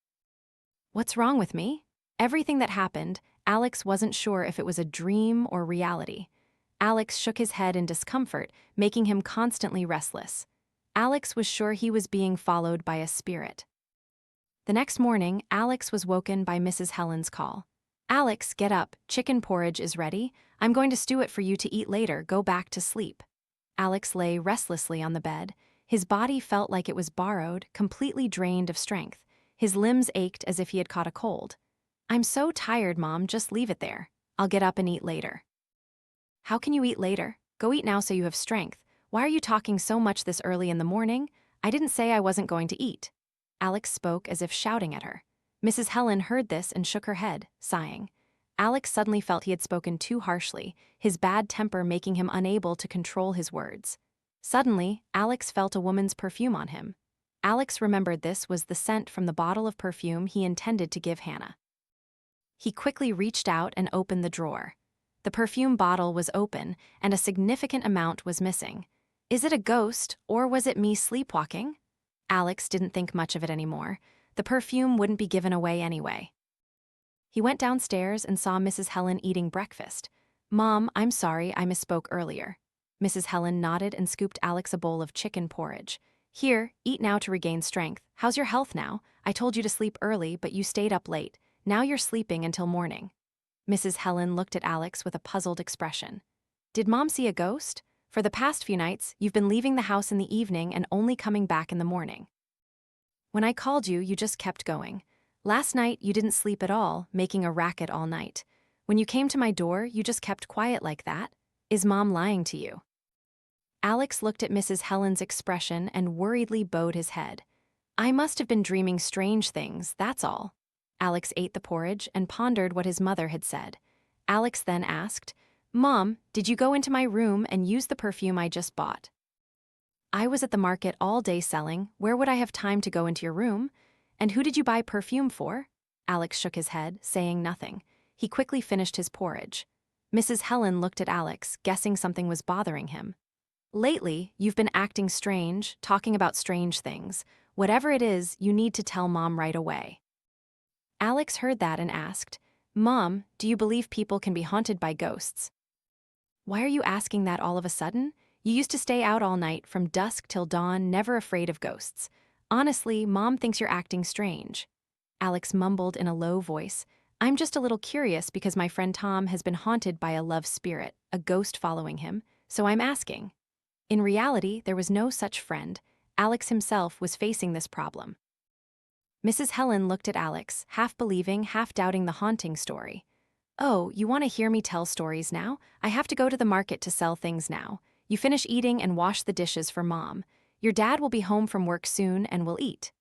What's wrong with me? Everything that happened, Alex wasn't sure if it was a dream or reality. Alex shook his head in discomfort, making him constantly restless. Alex was sure he was being followed by a spirit. The next morning, Alex was woken by Mrs. Helen's call. "Alex, get up, chicken porridge is ready. I'm going to stew it for you to eat later, go back to sleep." Alex lay restlessly on the bed. His body felt like it was borrowed, completely drained of strength. His limbs ached as if he had caught a cold. "I'm so tired, Mom, just leave it there. I'll get up and eat later." "How can you eat later? Go eat now so you have strength. Why are you talking so much this early in the morning? I didn't say I wasn't going to eat." Alex spoke as if shouting at her. Mrs. Helen heard this and shook her head, sighing. Alex suddenly felt he had spoken too harshly, his bad temper making him unable to control his words. Suddenly, Alex felt a woman's perfume on him. Alex remembered this was the scent from the bottle of perfume he intended to give Hannah. He quickly reached out and opened the drawer. The perfume bottle was open, and a significant amount was missing. Is it a ghost, or was it me sleepwalking? Alex didn't think much of it anymore. The perfume wouldn't be given away anyway. He went downstairs and saw Mrs. Helen eating breakfast. "Mom, I'm sorry, I misspoke earlier." Mrs. Helen nodded and scooped Alex a bowl of chicken porridge. "Here, eat now to regain strength. How's your health now? I told you to sleep early, but you stayed up late. Now you're sleeping until morning." Mrs. Helen looked at Alex with a puzzled expression. "Did Mom see a ghost? For the past few nights, you've been leaving the house in the evening and only coming back in the morning. When I called you, you just kept going. Last night, you didn't sleep at all, making a racket all night. When you came to my door, you just kept quiet like that. Is Mom lying to you?" Alex looked at Mrs. Helen's expression and worriedly bowed his head. "I must have been dreaming strange things, that's all." Alex ate the porridge and pondered what his mother had said. Alex then asked, "Mom, did you go into my room and use the perfume I just bought?" "I was at the market all day selling. Where would I have time to go into your room? And who did you buy perfume for?" Alex shook his head, saying nothing. He quickly finished his porridge. Mrs. Helen looked at Alex, guessing something was bothering him. "Lately, you've been acting strange, talking about strange things. Whatever it is, you need to tell Mom right away." Alex heard that and asked, "Mom, do you believe people can be haunted by ghosts?" "Why are you asking that all of a sudden? You used to stay out all night from dusk till dawn, never afraid of ghosts. Honestly, Mom thinks you're acting strange." Alex mumbled in a low voice, "I'm just a little curious because my friend Tom has been haunted by a love spirit, a ghost following him, so I'm asking." In reality, there was no such friend. Alex himself was facing this problem. Mrs. Helen looked at Alex, half believing, half doubting the haunting story. "Oh, you want to hear me tell stories now? I have to go to the market to sell things now. You finish eating and wash the dishes for Mom. Your dad will be home from work soon and we'll eat."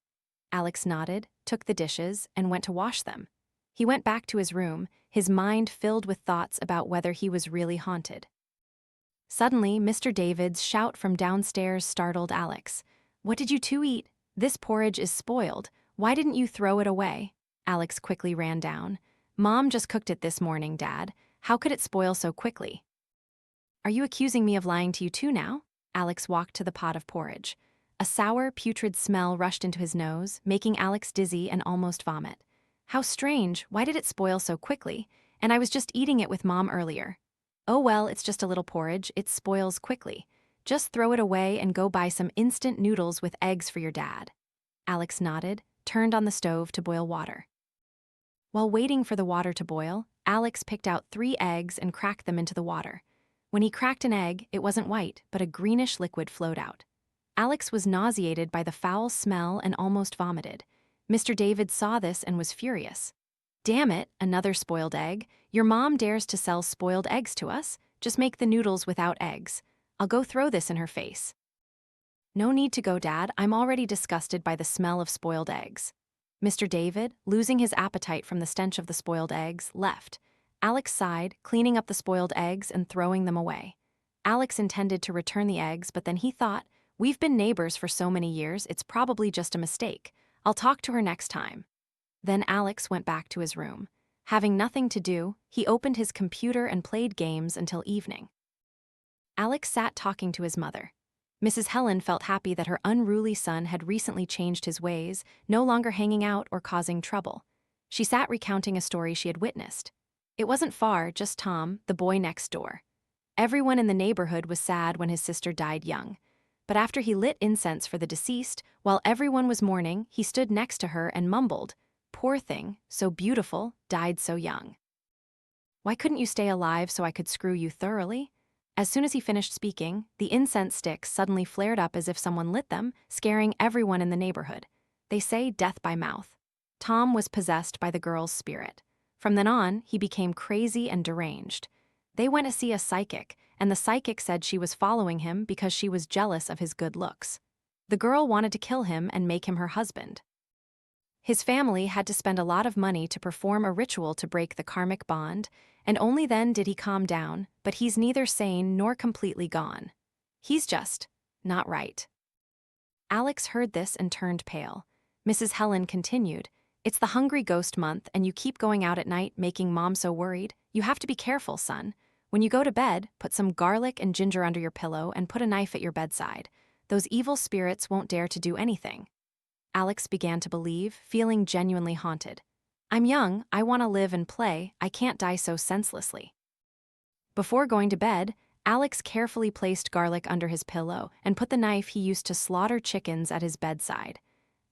Alex nodded, took the dishes, and went to wash them. He went back to his room, his mind filled with thoughts about whether he was really haunted. Suddenly, Mr. David's shout from downstairs startled Alex. "What did you two eat? This porridge is spoiled. Why didn't you throw it away?" Alex quickly ran down. "Mom just cooked it this morning, Dad. How could it spoil so quickly?" "Are you accusing me of lying to you too now?" Alex walked to the pot of porridge. A sour, putrid smell rushed into his nose, making Alex dizzy and almost vomit. "How strange. Why did it spoil so quickly? And I was just eating it with Mom earlier." "Oh well, it's just a little porridge. It spoils quickly. Just throw it away and go buy some instant noodles with eggs for your dad." Alex nodded, turned on the stove to boil water. While waiting for the water to boil, Alex picked out 3 eggs and cracked them into the water. When he cracked an egg, it wasn't white, but a greenish liquid flowed out. Alex was nauseated by the foul smell and almost vomited. Mr. David saw this and was furious. "Damn it, another spoiled egg. Your mom dares to sell spoiled eggs to us. Just make the noodles without eggs. I'll go throw this in her face." "No need to go, Dad. I'm already disgusted by the smell of spoiled eggs." Mr. David, losing his appetite from the stench of the spoiled eggs, left. Alex sighed, cleaning up the spoiled eggs and throwing them away. Alex intended to return the eggs, but then he thought, "We've been neighbors for so many years, it's probably just a mistake. I'll talk to her next time." Then Alex went back to his room. Having nothing to do, he opened his computer and played games until evening. Alex sat talking to his mother. Mrs. Helen felt happy that her unruly son had recently changed his ways, no longer hanging out or causing trouble. She sat recounting a story she had witnessed. It wasn't far, just Tom, the boy next door. Everyone in the neighborhood was sad when his sister died young. But after he lit incense for the deceased, while everyone was mourning, he stood next to her and mumbled, "Poor thing, so beautiful, died so young. Why couldn't you stay alive so I could screw you thoroughly?" As soon as he finished speaking, the incense sticks suddenly flared up as if someone lit them, scaring everyone in the neighborhood. They say death by mouth. Tom was possessed by the girl's spirit. From then on, he became crazy and deranged. They went to see a psychic, and the psychic said she was following him because she was jealous of his good looks. The girl wanted to kill him and make him her husband. His family had to spend a lot of money to perform a ritual to break the karmic bond, and only then did he calm down, but he's neither sane nor completely gone. He's just not right. Alex heard this and turned pale. Mrs. Helen continued, "It's the hungry ghost month, and you keep going out at night making Mom so worried. You have to be careful, son. When you go to bed, put some garlic and ginger under your pillow and put a knife at your bedside. Those evil spirits won't dare to do anything. Alex began to believe, feeling genuinely haunted. I'm young, I want to live and play, I can't die so senselessly. Before going to bed, Alex carefully placed garlic under his pillow and put the knife he used to slaughter chickens at his bedside.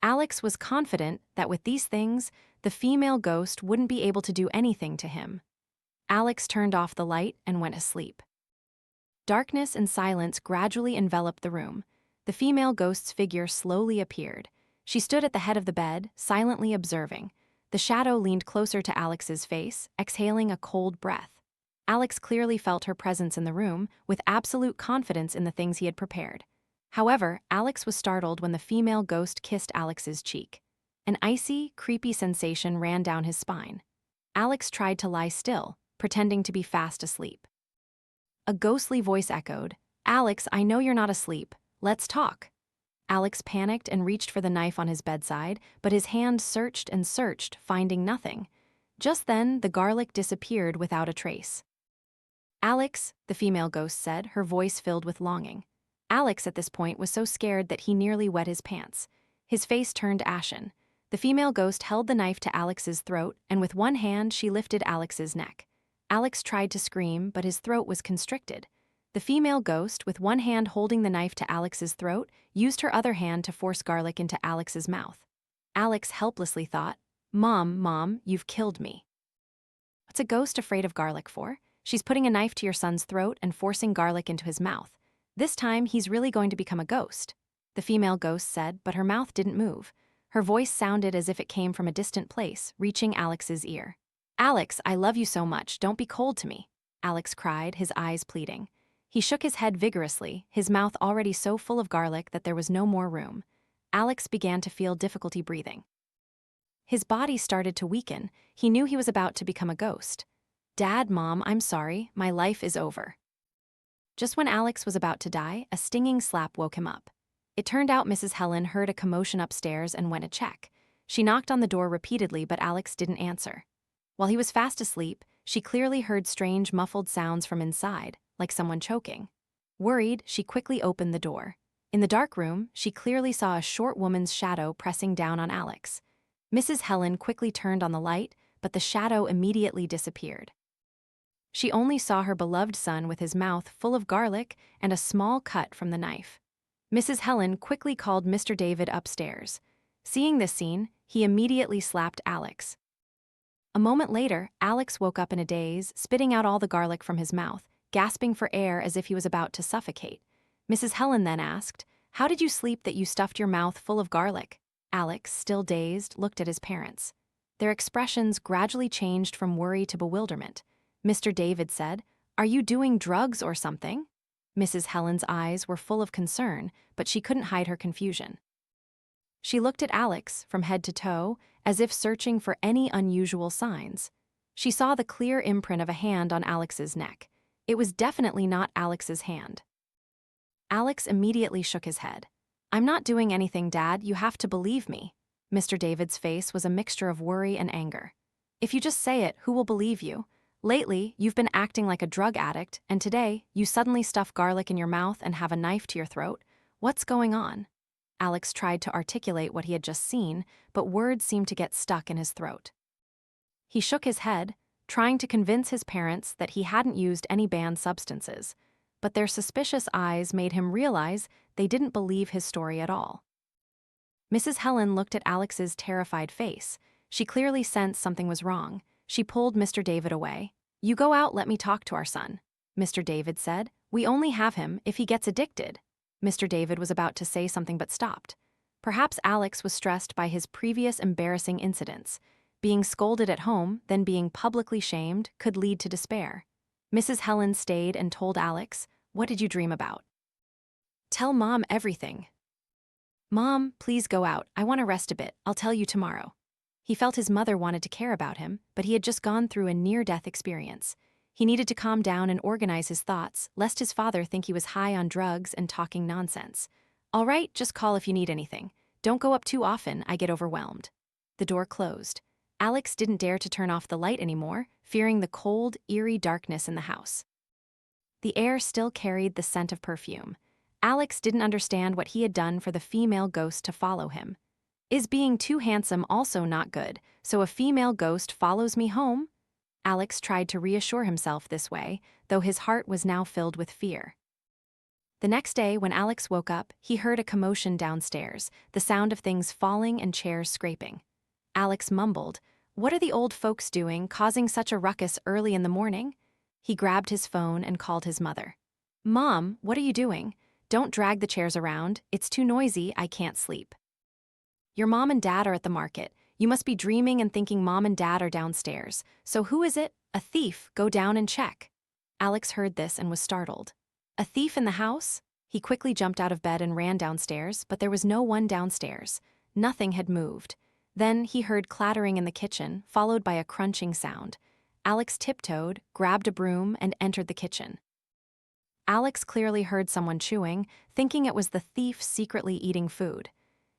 Alex was confident that with these things, the female ghost wouldn't be able to do anything to him. Alex turned off the light and went to sleep. Darkness and silence gradually enveloped the room. The female ghost's figure slowly appeared. She stood at the head of the bed, silently observing. The shadow leaned closer to Alex's face, exhaling a cold breath. Alex clearly felt her presence in the room, with absolute confidence in the things he had prepared. However, Alex was startled when the female ghost kissed Alex's cheek. An icy, creepy sensation ran down his spine. Alex tried to lie still, pretending to be fast asleep. A ghostly voice echoed, "Alex, I know you're not asleep. Let's talk." Alex panicked and reached for the knife on his bedside, but his hand searched and searched, finding nothing. Just then, the garlic disappeared without a trace. "Alex," the female ghost said, her voice filled with longing. Alex, at this point, was so scared that he nearly wet his pants. His face turned ashen. The female ghost held the knife to Alex's throat, and with one hand she lifted Alex's neck. Alex tried to scream, but his throat was constricted. The female ghost, with one hand holding the knife to Alex's throat, used her other hand to force garlic into Alex's mouth. Alex helplessly thought, Mom, you've killed me." What's a ghost afraid of garlic for? She's putting a knife to your son's throat and forcing garlic into his mouth. This time, he's really going to become a ghost, the female ghost said, but her mouth didn't move. Her voice sounded as if it came from a distant place, reaching Alex's ear. "Alex, I love you so much, don't be cold to me," Alex cried, his eyes pleading. He shook his head vigorously, his mouth already so full of garlic that there was no more room. Alex began to feel difficulty breathing. His body started to weaken. He knew he was about to become a ghost. "Dad, Mom, I'm sorry, my life is over." Just when Alex was about to die, a stinging slap woke him up. It turned out Mrs. Helen heard a commotion upstairs and went to check. She knocked on the door repeatedly, but Alex didn't answer. While he was fast asleep, she clearly heard strange muffled sounds from inside, like someone choking. Worried, she quickly opened the door. In the dark room, she clearly saw a short woman's shadow pressing down on Alex. Mrs. Helen quickly turned on the light, but the shadow immediately disappeared. She only saw her beloved son with his mouth full of garlic and a small cut from the knife. Mrs. Helen quickly called Mr. David upstairs. Seeing this scene, he immediately slapped Alex. A moment later, Alex woke up in a daze, spitting out all the garlic from his mouth, gasping for air as if he was about to suffocate. Mrs. Helen then asked, "How did you sleep that you stuffed your mouth full of garlic?" Alex, still dazed, looked at his parents. Their expressions gradually changed from worry to bewilderment. Mr. David said, "Are you doing drugs or something?" Mrs. Helen's eyes were full of concern, but she couldn't hide her confusion. She looked at Alex from head to toe, as if searching for any unusual signs. She saw the clear imprint of a hand on Alex's neck. It was definitely not Alex's hand. Alex immediately shook his head. "I'm not doing anything, Dad, you have to believe me." Mr. David's face was a mixture of worry and anger. "If you just say it, who will believe you? Lately, you've been acting like a drug addict, and today, you suddenly stuff garlic in your mouth and have a knife to your throat. What's going on?" Alex tried to articulate what he had just seen, but words seemed to get stuck in his throat. He shook his head, trying to convince his parents that he hadn't used any banned substances, but their suspicious eyes made him realize they didn't believe his story at all. Mrs. Helen looked at Alex's terrified face. She clearly sensed something was wrong. She pulled Mr. David away. "You go out, let me talk to our son," Mr. David said. "We only have him if he gets addicted." Mr. David was about to say something but stopped. Perhaps Alex was stressed by his previous embarrassing incidents. Being scolded at home, then being publicly shamed, could lead to despair. Mrs. Helen stayed and told Alex, "What did you dream about?" "Tell Mom everything." "Mom, please go out. I want to rest a bit. I'll tell you tomorrow." He felt his mother wanted to care about him, but he had just gone through a near-death experience. He needed to calm down and organize his thoughts, lest his father think he was high on drugs and talking nonsense. "All right, just call if you need anything. Don't go up too often, I get overwhelmed." The door closed. Alex didn't dare to turn off the light anymore, fearing the cold, eerie darkness in the house. The air still carried the scent of perfume. Alex didn't understand what he had done for the female ghost to follow him. Is being too handsome also not good, so a female ghost follows me home? Alex tried to reassure himself this way, though his heart was now filled with fear. The next day, when Alex woke up, he heard a commotion downstairs, the sound of things falling and chairs scraping. Alex mumbled, "What are the old folks doing, causing such a ruckus early in the morning?" He grabbed his phone and called his mother. "Mom, what are you doing? Don't drag the chairs around. It's too noisy, I can't sleep." "Your mom and dad are at the market. You must be dreaming and thinking mom and dad are downstairs. So who is it? A thief. Go down and check." Alex heard this and was startled. A thief in the house? He quickly jumped out of bed and ran downstairs, but there was no one downstairs. Nothing had moved. Then he heard clattering in the kitchen, followed by a crunching sound. Alex tiptoed, grabbed a broom, and entered the kitchen. Alex clearly heard someone chewing, thinking it was the thief secretly eating food.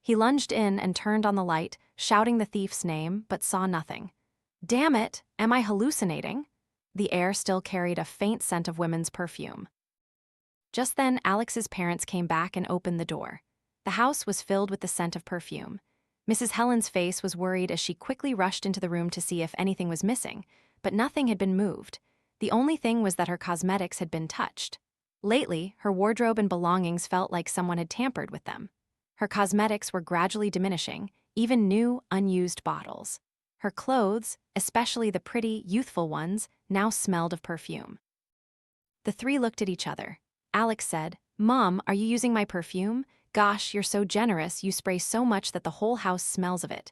He lunged in and turned on the light, shouting the thief's name, but saw nothing. "Damn it, am I hallucinating?" The air still carried a faint scent of women's perfume. Just then, Alex's parents came back and opened the door. The house was filled with the scent of perfume. Mrs. Helen's face was worried as she quickly rushed into the room to see if anything was missing, but nothing had been moved. The only thing was that her cosmetics had been touched. Lately, her wardrobe and belongings felt like someone had tampered with them. Her cosmetics were gradually diminishing, even new, unused bottles. Her clothes, especially the pretty, youthful ones, now smelled of perfume. The three looked at each other. Alex said, "Mom, are you using my perfume? Gosh, you're so generous, you spray so much that the whole house smells of it."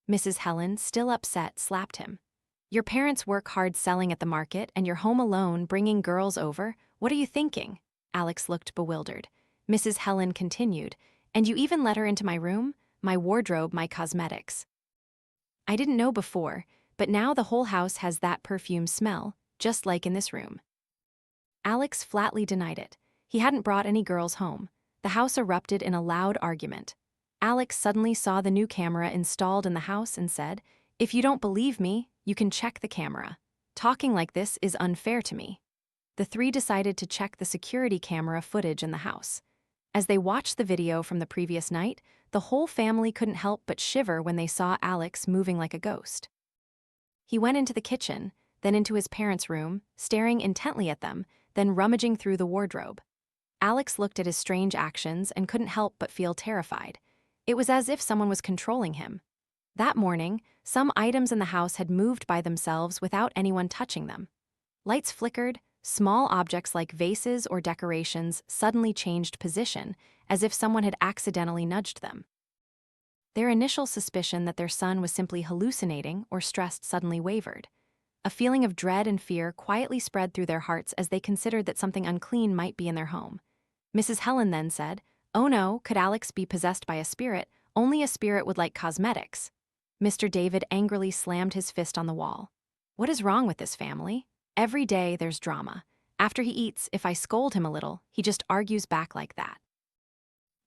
Mrs. Helen, still upset, slapped him. "Your parents work hard selling at the market, and you're home alone, bringing girls over. What are you thinking?" Alex looked bewildered. Mrs. Helen continued, "And you even let her into my room? My wardrobe, my cosmetics." "I didn't know before, but now the whole house has that perfume smell, just like in this room." Alex flatly denied it. He hadn't brought any girls home. The house erupted in a loud argument. Alex suddenly saw the new camera installed in the house and said, "If you don't believe me, you can check the camera. Talking like this is unfair to me." The three decided to check the security camera footage in the house. As they watched the video from the previous night, the whole family couldn't help but shiver when they saw Alex moving like a ghost. He went into the kitchen, then into his parents' room, staring intently at them, then rummaging through the wardrobe. Alex looked at his strange actions and couldn't help but feel terrified. It was as if someone was controlling him. That morning, some items in the house had moved by themselves without anyone touching them. Lights flickered, small objects like vases or decorations suddenly changed position, as if someone had accidentally nudged them. Their initial suspicion that their son was simply hallucinating or stressed suddenly wavered. A feeling of dread and fear quietly spread through their hearts as they considered that something unclean might be in their home. Mrs. Helen then said, "Oh no, could Alex be possessed by a spirit? Only a spirit would like cosmetics." Mr. David angrily slammed his fist on the wall. "What is wrong with this family? Every day there's drama. After he eats, if I scold him a little, he just argues back like that.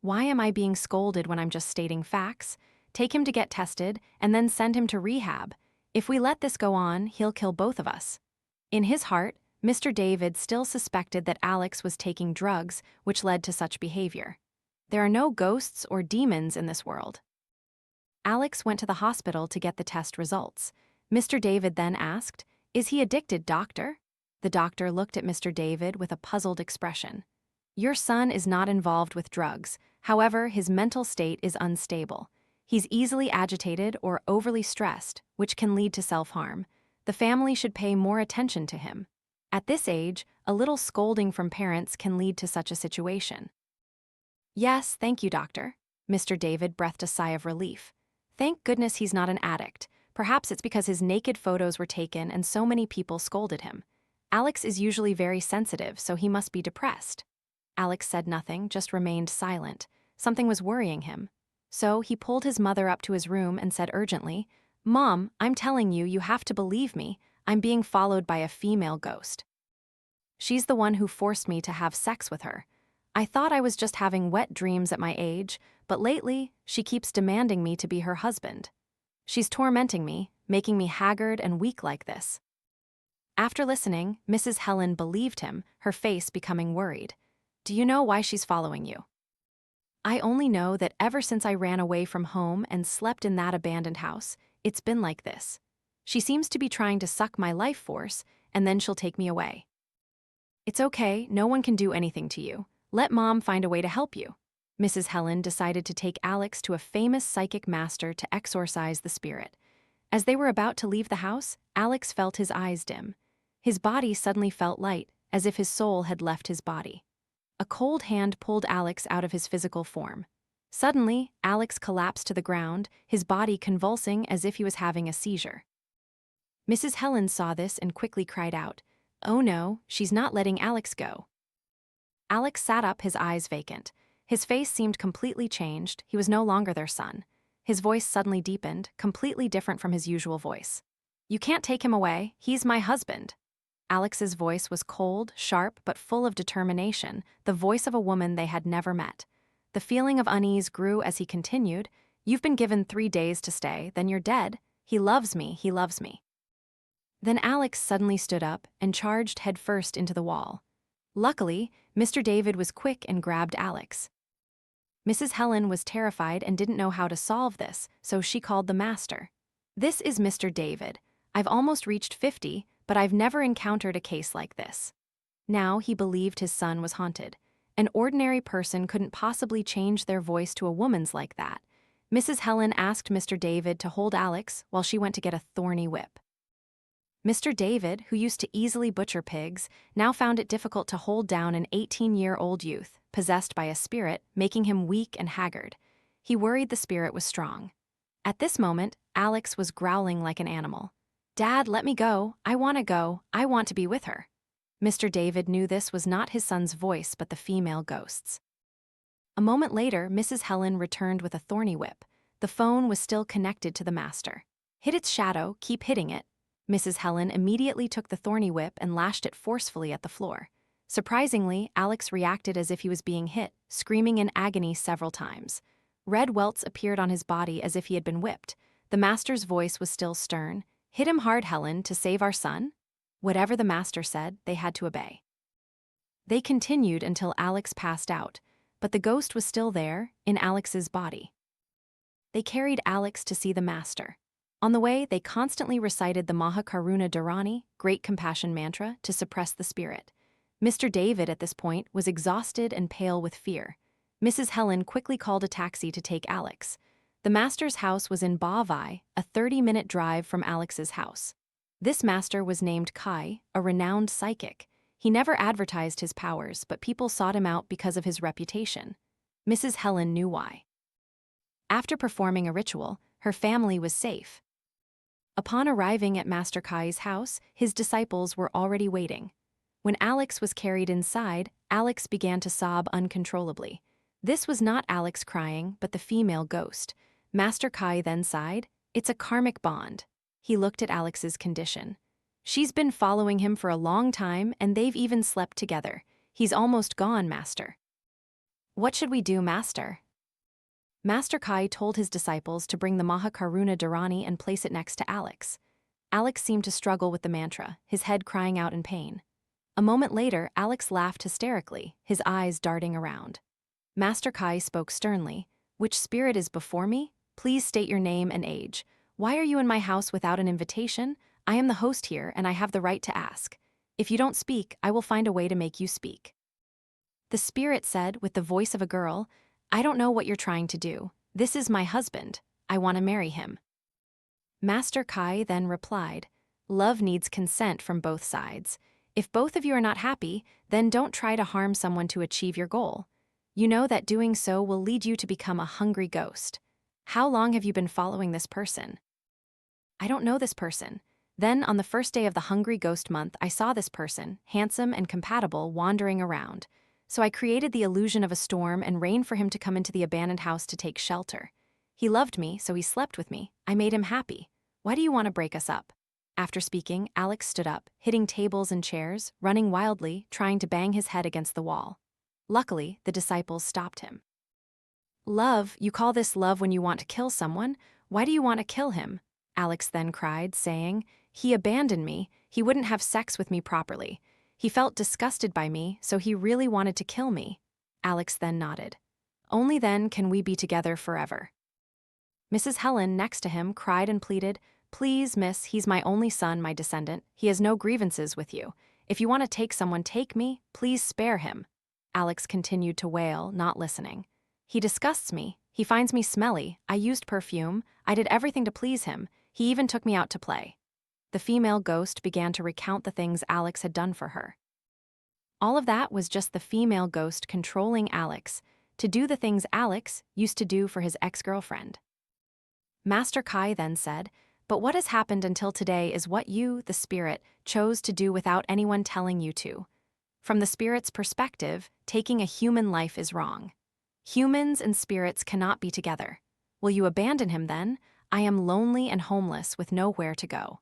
Why am I being scolded when I'm just stating facts? Take him to get tested, and then send him to rehab. If we let this go on, he'll kill both of us." In his heart, Mr. David still suspected that Alex was taking drugs, which led to such behavior. There are no ghosts or demons in this world. Alex went to the hospital to get the test results. Mr. David then asked, "Is he addicted, doctor?" The doctor looked at Mr. David with a puzzled expression. "Your son is not involved with drugs. However, his mental state is unstable. He's easily agitated or overly stressed, which can lead to self-harm. The family should pay more attention to him. At this age, a little scolding from parents can lead to such a situation." "Yes, thank you, doctor." Mr. David breathed a sigh of relief. Thank goodness he's not an addict. Perhaps it's because his naked photos were taken and so many people scolded him. Alex is usually very sensitive, so he must be depressed. Alex said nothing, just remained silent. Something was worrying him. So he pulled his mother up to his room and said urgently, "Mom, I'm telling you, you have to believe me. I'm being followed by a female ghost. She's the one who forced me to have sex with her. I thought I was just having wet dreams at my age, but lately, she keeps demanding me to be her husband. She's tormenting me, making me haggard and weak like this." After listening, Mrs. Helen believed him, her face becoming worried. Do you know why she's following you? I only know that ever since I ran away from home and slept in that abandoned house, it's been like this. She seems to be trying to suck my life force, and then she'll take me away. It's okay, no one can do anything to you. Let Mom find a way to help you. Mrs. Helen decided to take Alex to a famous psychic master to exorcise the spirit. As they were about to leave the house, Alex felt his eyes dim. His body suddenly felt light, as if his soul had left his body. A cold hand pulled Alex out of his physical form. Suddenly, Alex collapsed to the ground, his body convulsing as if he was having a seizure. Mrs. Helen saw this and quickly cried out, "Oh no, she's not letting Alex go." Alex sat up, his eyes vacant. His face seemed completely changed, he was no longer their son. His voice suddenly deepened, completely different from his usual voice. "You can't take him away, he's my husband." Alex's voice was cold, sharp, but full of determination, the voice of a woman they had never met. The feeling of unease grew as he continued, "You've been given 3 days to stay, then you're dead. He loves me, he loves me." Then Alex suddenly stood up and charged headfirst into the wall. Luckily, Mr. David was quick and grabbed Alex. Mrs. Helen was terrified and didn't know how to solve this, so she called the master. "This is Mr. David. I've almost reached 50, but I've never encountered a case like this." Now he believed his son was haunted. An ordinary person couldn't possibly change their voice to a woman's like that. Mrs. Helen asked Mr. David to hold Alex while she went to get a thorny whip. Mr. David, who used to easily butcher pigs, now found it difficult to hold down an 18-year-old youth, possessed by a spirit, making him weak and haggard. He worried the spirit was strong. At this moment, Alex was growling like an animal. "Dad, let me go. I want to go. I want to be with her." Mr. David knew this was not his son's voice but the female ghost's. A moment later, Mrs. Helen returned with a thorny whip. The phone was still connected to the master. "Hit its shadow, keep hitting it." Mrs. Helen immediately took the thorny whip and lashed it forcefully at the floor. Surprisingly, Alex reacted as if he was being hit, screaming in agony several times. Red welts appeared on his body as if he had been whipped. The master's voice was still stern. "Hit him hard, Helen, to save our son?" Whatever the master said, they had to obey. They continued until Alex passed out, but the ghost was still there, in Alex's body. They carried Alex to see the master. On the way, they constantly recited the Maha Karuna Dharani, Great Compassion mantra, to suppress the spirit. Mr. David, at this point, was exhausted and pale with fear. Mrs. Helen quickly called a taxi to take Alex. The master's house was in Bavai, a 30-minute drive from Alex's house. This master was named Kai, a renowned psychic. He never advertised his powers, but people sought him out because of his reputation. Mrs. Helen knew why. After performing a ritual, her family was safe. Upon arriving at Master Kai's house, his disciples were already waiting. When Alex was carried inside, Alex began to sob uncontrollably. This was not Alex crying, but the female ghost. Master Kai then sighed, "It's a karmic bond." He looked at Alex's condition. "She's been following him for a long time, and they've even slept together. He's almost gone, Master." "What should we do, Master?" Master Kai told his disciples to bring the Maha Karuna Dharani and place it next to Alex. Alex seemed to struggle with the mantra, his head crying out in pain. A moment later, Alex laughed hysterically, his eyes darting around. Master Kai spoke sternly, "Which spirit is before me? Please state your name and age. Why are you in my house without an invitation? I am the host here, and I have the right to ask. If you don't speak, I will find a way to make you speak." The spirit said, with the voice of a girl, "I don't know what you're trying to do. This is my husband. I want to marry him." Master Kai then replied, "Love needs consent from both sides. If both of you are not happy, then don't try to harm someone to achieve your goal. You know that doing so will lead you to become a hungry ghost. How long have you been following this person?" "I don't know this person. Then, on the first day of the Hungry Ghost Month, I saw this person, handsome and compatible, wandering around. So I created the illusion of a storm and rain for him to come into the abandoned house to take shelter. He loved me, so he slept with me. I made him happy. Why do you want to break us up?" After speaking, Alex stood up, hitting tables and chairs, running wildly, trying to bang his head against the wall. Luckily, the disciples stopped him. "Love? You call this love when you want to kill someone? Why do you want to kill him?" Alex then cried, saying, "He abandoned me, he wouldn't have sex with me properly. He felt disgusted by me, so he really wanted to kill me." Alex then nodded. "Only then can we be together forever." Mrs. Helen, next to him, cried and pleaded, "Please, miss, he's my only son, my descendant. He has no grievances with you. If you want to take someone, take me. Please spare him." Alex continued to wail, not listening. "He disgusts me. He finds me smelly. I used perfume. I did everything to please him. He even took me out to play." The female ghost began to recount the things Alex had done for her. All of that was just the female ghost controlling Alex to do the things Alex used to do for his ex-girlfriend. Master Kai then said, "But what has happened until today is what you, the spirit, chose to do without anyone telling you to. From the spirit's perspective, taking a human life is wrong. Humans and spirits cannot be together. Will you abandon him then? I am lonely and homeless with nowhere to go.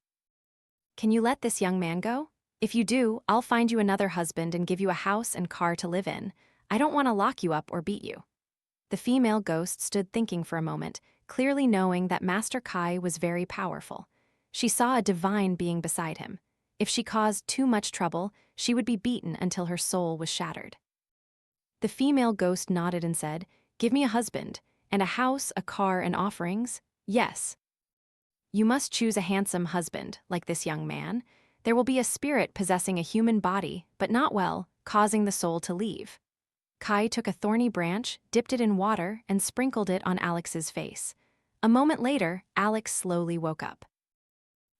Can you let this young man go? If you do, I'll find you another husband and give you a house and car to live in. I don't want to lock you up or beat you." The female ghost stood thinking for a moment, clearly knowing that Master Kai was very powerful. She saw a divine being beside him. If she caused too much trouble, she would be beaten until her soul was shattered. The female ghost nodded and said, "Give me a husband, and a house, a car, and offerings? Yes. You must choose a handsome husband, like this young man. There will be a spirit possessing a human body, but not well, causing the soul to leave." Kai took a thorny branch, dipped it in water, and sprinkled it on Alex's face. A moment later, Alex slowly woke up.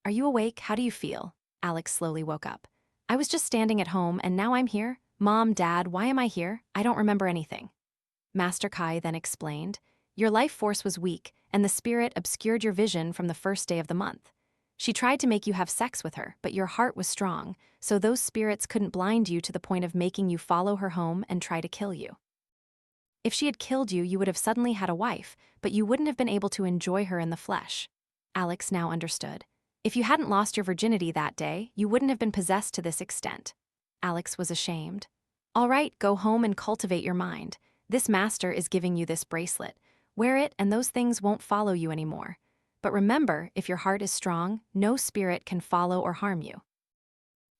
"Are you awake? How do you feel?" Alex slowly woke up. "I was just standing at home, and now I'm here. Mom, Dad, why am I here? I don't remember anything." Master Kai then explained, "Your life force was weak, and the spirit obscured your vision from the first day of the month. She tried to make you have sex with her, but your heart was strong, so those spirits couldn't blind you to the point of making you follow her home and try to kill you. If she had killed you, you would have suddenly had a wife, but you wouldn't have been able to enjoy her in the flesh." Alex now understood. "If you hadn't lost your virginity that day, you wouldn't have been possessed to this extent." Alex was ashamed. "All right, go home and cultivate your mind. This master is giving you this bracelet. Wear it and those things won't follow you anymore. But remember, if your heart is strong, no spirit can follow or harm you."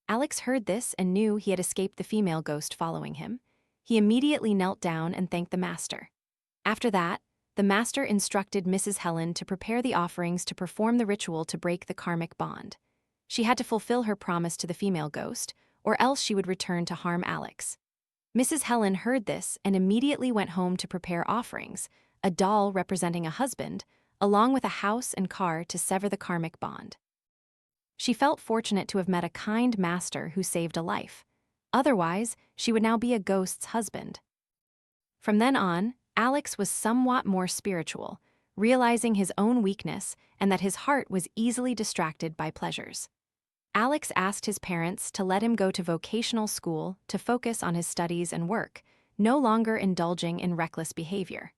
Alex heard this and knew he had escaped the female ghost following him. He immediately knelt down and thanked the master. After that, the master instructed Mrs. Helen to prepare the offerings to perform the ritual to break the karmic bond. She had to fulfill her promise to the female ghost, or else she would return to harm Alex. Mrs. Helen heard this and immediately went home to prepare offerings, a doll representing a husband, along with a house and car to sever the karmic bond. She felt fortunate to have met a kind master who saved a life. Otherwise, she would now be a ghost's husband. From then on, Alex was somewhat more spiritual, realizing his own weakness and that his heart was easily distracted by pleasures. Alex asked his parents to let him go to vocational school to focus on his studies and work, no longer indulging in reckless behavior.